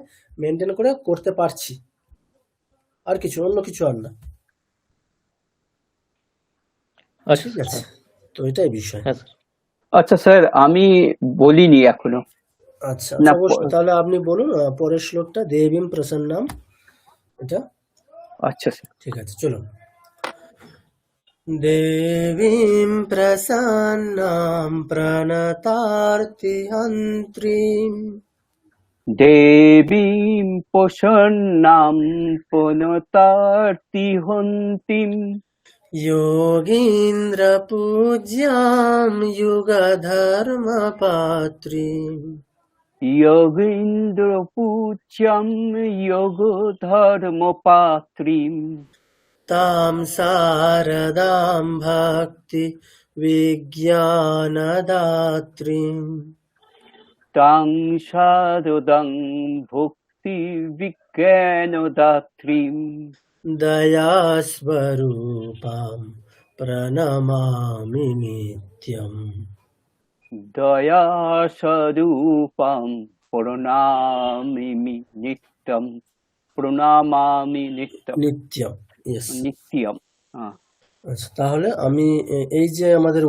মেনটেন করে করতে পারছি, আর কিছু, অন্য কিছু আর না। আচ্ছা ঠিক আছে, তো এটাই বিষয়। হ্যাঁ স্যার। আচ্ছা স্যার, আমি বলিনি এখনো। আচ্ছা না, অবশ্যই, তাহলে আপনি বলুন পরের শ্লোকটা, দেবীম প্রসন্নাম, এটা। আচ্ছা স্যার। ঠিক আছে, চলুন। দেবীম প্রসন্নাম প্রণতার্তিহন্ত্রীম দেবীম প্রসন্নাম পুনতার্তিহন্তীম योगीन्द्र पूज्यां युगधर्मपात्रीं যোগীন্দ্র পূজ্যম যোগ ধর্মপাত্রীম तां शारदां भक्ति विज्ञानदात्रीं তাং সারদাং ভক্তি বিজ্ঞানদাত্রীম दयास्वरूपां प्रणमामि नित्यम् দয়া স্বরূপম প্রণামামি নিত্যম প্রণামামি নিত্যম নিত্যম। ইয়েস। নিত্যম। আচ্ছা, তাহলে আমি এই যে আমাদের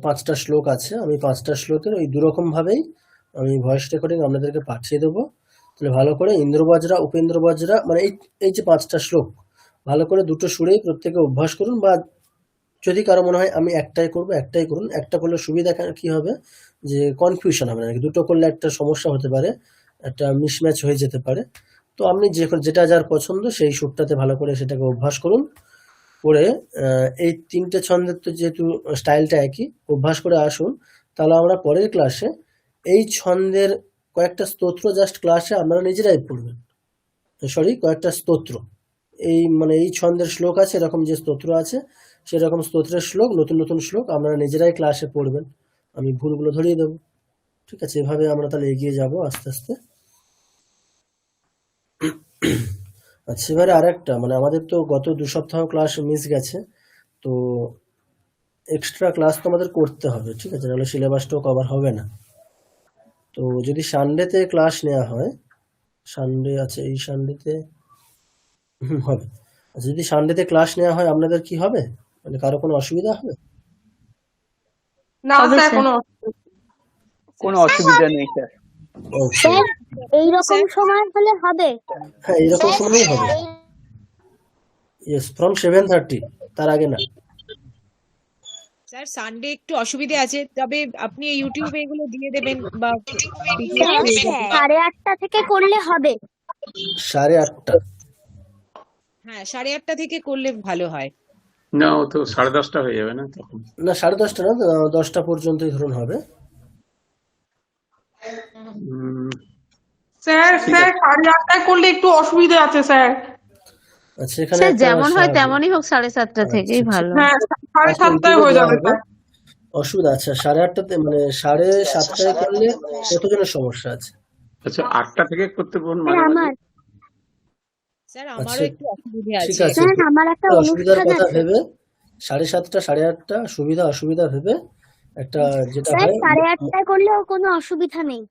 5টা শ্লোক আছে, আমি 5টা শ্লোকের ওই দুরকম ভাবেই আমি ভয়েস রেকর্ডিং আপনাদেরকে পাঠিয়ে দেবো। তাহলে ভালো করে ইন্দ্রবজ্রা, উপেন্দ্রবজ্রা, মানে এই যে 5টা শ্লোক ভালো করে দুটো সুরেই প্রত্যেকে অভ্যাস করুন, বা যদি কারো মনে হয় আমি একটাই করবো একটাই করুন। একটা করলে সুবিধা কি হবে, যে কনফিউশন হবে না, দুটো করলে একটা সমস্যা হতে পারে, একটা মিসম্যাচ হয়ে যেতে পারে। তো আপনি যেটা যার পছন্দ সেই সুরটাতে ভালো করে সেটাকে অভ্যাস করুন। করে এই 3টে ছন্দের তো যেহেতু স্টাইলটা একই, অভ্যাস করে আসুন। তাহলে আমরা পরের ক্লাসে এই ছন্দের কয়েকটা স্তোত্র জাস্ট ক্লাসে আপনারা নিজেরাই পড়বেন। কয়েকটা স্তোত্র, এই মানে এই ছন্দের শ্লোক আছে, এরকম যে স্তোত্র আছে সেরকম স্তোত্রের শ্লোক, নতুন নতুন শ্লোক আপনারা নিজেরাই ক্লাসে পড়বেন। আমি ভুলগুলো ধরিয়ে দেবো। ঠিক আছে, এভাবে আমরা তাহলে এগিয়ে যাব আস্তে আস্তে। আচ্ছা, এবারে আরেকটা, মানে আমাদের তো গত 2 সপ্তাহ ক্লাস মিস গেছে, তো এক্সট্রা ক্লাস তো আমাদের করতে হবে। ঠিক আছে, নাহলে সিলেবাসটাও কভার হবে না। তো যদি সানডেতে ক্লাস নেওয়া হয়, সানডে আছে, এই সানডেতে হবে। আচ্ছা, যদি সানডেতে ক্লাস নেওয়া হয় আপনাদের কি হবে, মানে কারো কোনো অসুবিধা হবে? না স্যার, কোনো অসুবিধা নেই স্যার। স্যার এইরকম সময় হলে হবে? হ্যাঁ, এইরকম সময়ই হবে। ইয়েস, ফ্রম 7:30, তার আগে না। স্যার সানডে একটু অসুবিধা আছে, তবে আপনি ইউটিউবে এগুলো দিয়ে দেবেন বা 8:30 থেকে করলে হবে? 8:30? হ্যাঁ, 8:30 থেকে করলে ভালো হয়। না, ও তো 10:30 হয়ে যাবে না তখন। না, 10:30 না, 10টা পর্যন্তই ধরুন হবে। স্যার 8:30 করলে একটু অসুবিধা আছে স্যার। আচ্ছা, এখানে স্যার একটা যেমন হয় তেমনই হোক, 7:30 থেকেই ভালো। হ্যাঁ, 7:30 হয়ে যাবে স্যার। অসুবিধা আছে 8:30তে, মানে 7:30 করলে কতজনের সমস্যা আছে? আচ্ছা, 8টা থেকে করতে বলুন। স্যার আমারও আচ্ছা, একটু অসুবিধা ঠিক আছে। আছে, আমার একটা অসুবিধার কথা ভেবে 7:30 8:30 সুবিধা অসুবিধা ভেবে একটা যেটা স্যার হয় 8:30টায় করলেও কোনো অসুবিধা নেই।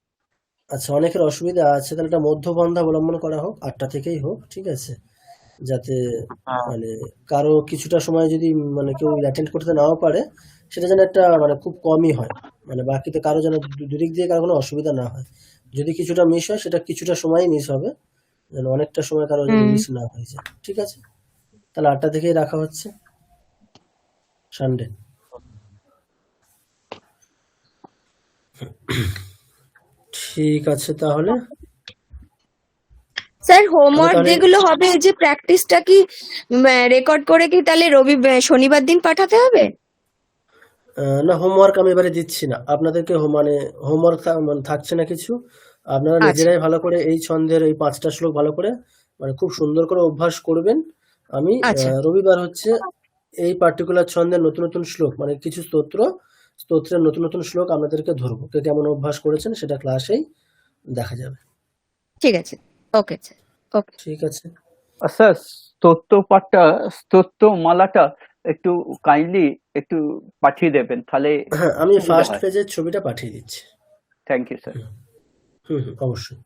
আচ্ছা, অনেকের অসুবিধা আছে, তাহলে একটা মধ্যপন্থা অবলম্বন করা হোক, 8টা থেকেই হোক, ঠিক আছে, যাতে মানে কারো কিছুটা সময় যদি মানে কেউ অ্যাটেন্ড করতে নাও পারে, সেটা যেন একটা মানে খুব কমই হয়, মানে বাকিতে কারো যেন দুদিক দিয়ে কারো কোনো অসুবিধা না হয়। যদি কিছুটা মিস হয় সেটা কিছুটা সময় মিস হবে, যেন অনেকটা সময় কারো যেন মিস না হয়ে যায়, ঠিক আছে? তাহলে 8টা থেকেই রাখা হচ্ছে সানডে। ঠিক আছে তাহলে। স্যার হোমওয়ার্ক তাহলে যেগুলো হবে যে প্র্যাকটিসটা কি রেকর্ড করে কি তাহলে শনিবার দিন পাঠাতে হবে? না, হোমওয়ার্ক আমি এবারে দিচ্ছি না আপনাদেরকে, মানে হোমওয়ার্ক থাকছে না কিছু। আপনারা আচ্ছা নিজেরাই ভালো করে এই ছন্দের এই 5টা শ্লোক ভালো করে মানে খুব সুন্দর করে অভ্যাস করবেন। আমি আচ্ছা রবিবার হচ্ছে এই পার্টিকুলার ছন্দের নতুন নতুন শ্লোক মানে কিছু স্তোত্রের নতুন নতুন শ্লোক আপনাদেরকে ধরবো, কে কেমন অভ্যাস করেছেন সেটা ক্লাসেই দেখা যাবে। ঠিক আছে, ওকে স্যার, ওকে। ঠিক আছে, আচ্ছা, স্তোত্র মালাটা একটু কাইন্ডলি একটু পাঠিয়ে দেবেন, তাহলে হ্যাঁ আমি সুবিধা ফার্স্ট হয়। পেজের ছবিটা পাঠিয়ে দিচ্ছি। Thank you sir. অবশ্যই।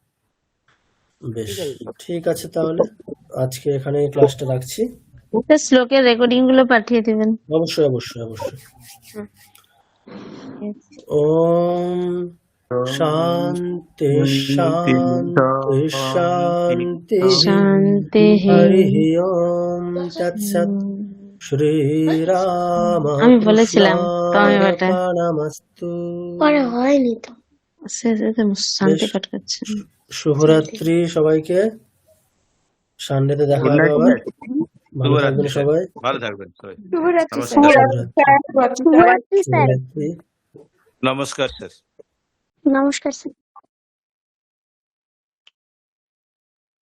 বেশ, ঠিক আছে। ঠিক আছে তাহলে আজকে এখানে ক্লাসটা রাখছি। স্যার শ্লোকের রেকর্ডিং গুলো পাঠিয়ে দেবেন। অবশ্যই অবশ্যই অবশ্যই। হুম। ওম শান্তি শান্তি শান্তি শান্তি হরি ওম তৎসৎ শ্রীরাম আমি বলেছিলাম টমেটোটা কৃষ্ণার্পণমস্তু। পরে হয়নি তো। শান্তি পাঠ করছে। শুভরাত্রি সবাইকে, সানডেতে দেখা গুড হবে নাইট আবার। স্যার। ভালো থাকবেন শুভরাত্রি স্যার। সবাই। ভালো থাকবেন সবাই। শুভরাত্রি স্যার। নমস্কার। শুভরাত্রি। শুভরাত্রি স্যার। শুভরাত্রি। নমস্কার স্যার। নমস্কার স্যার।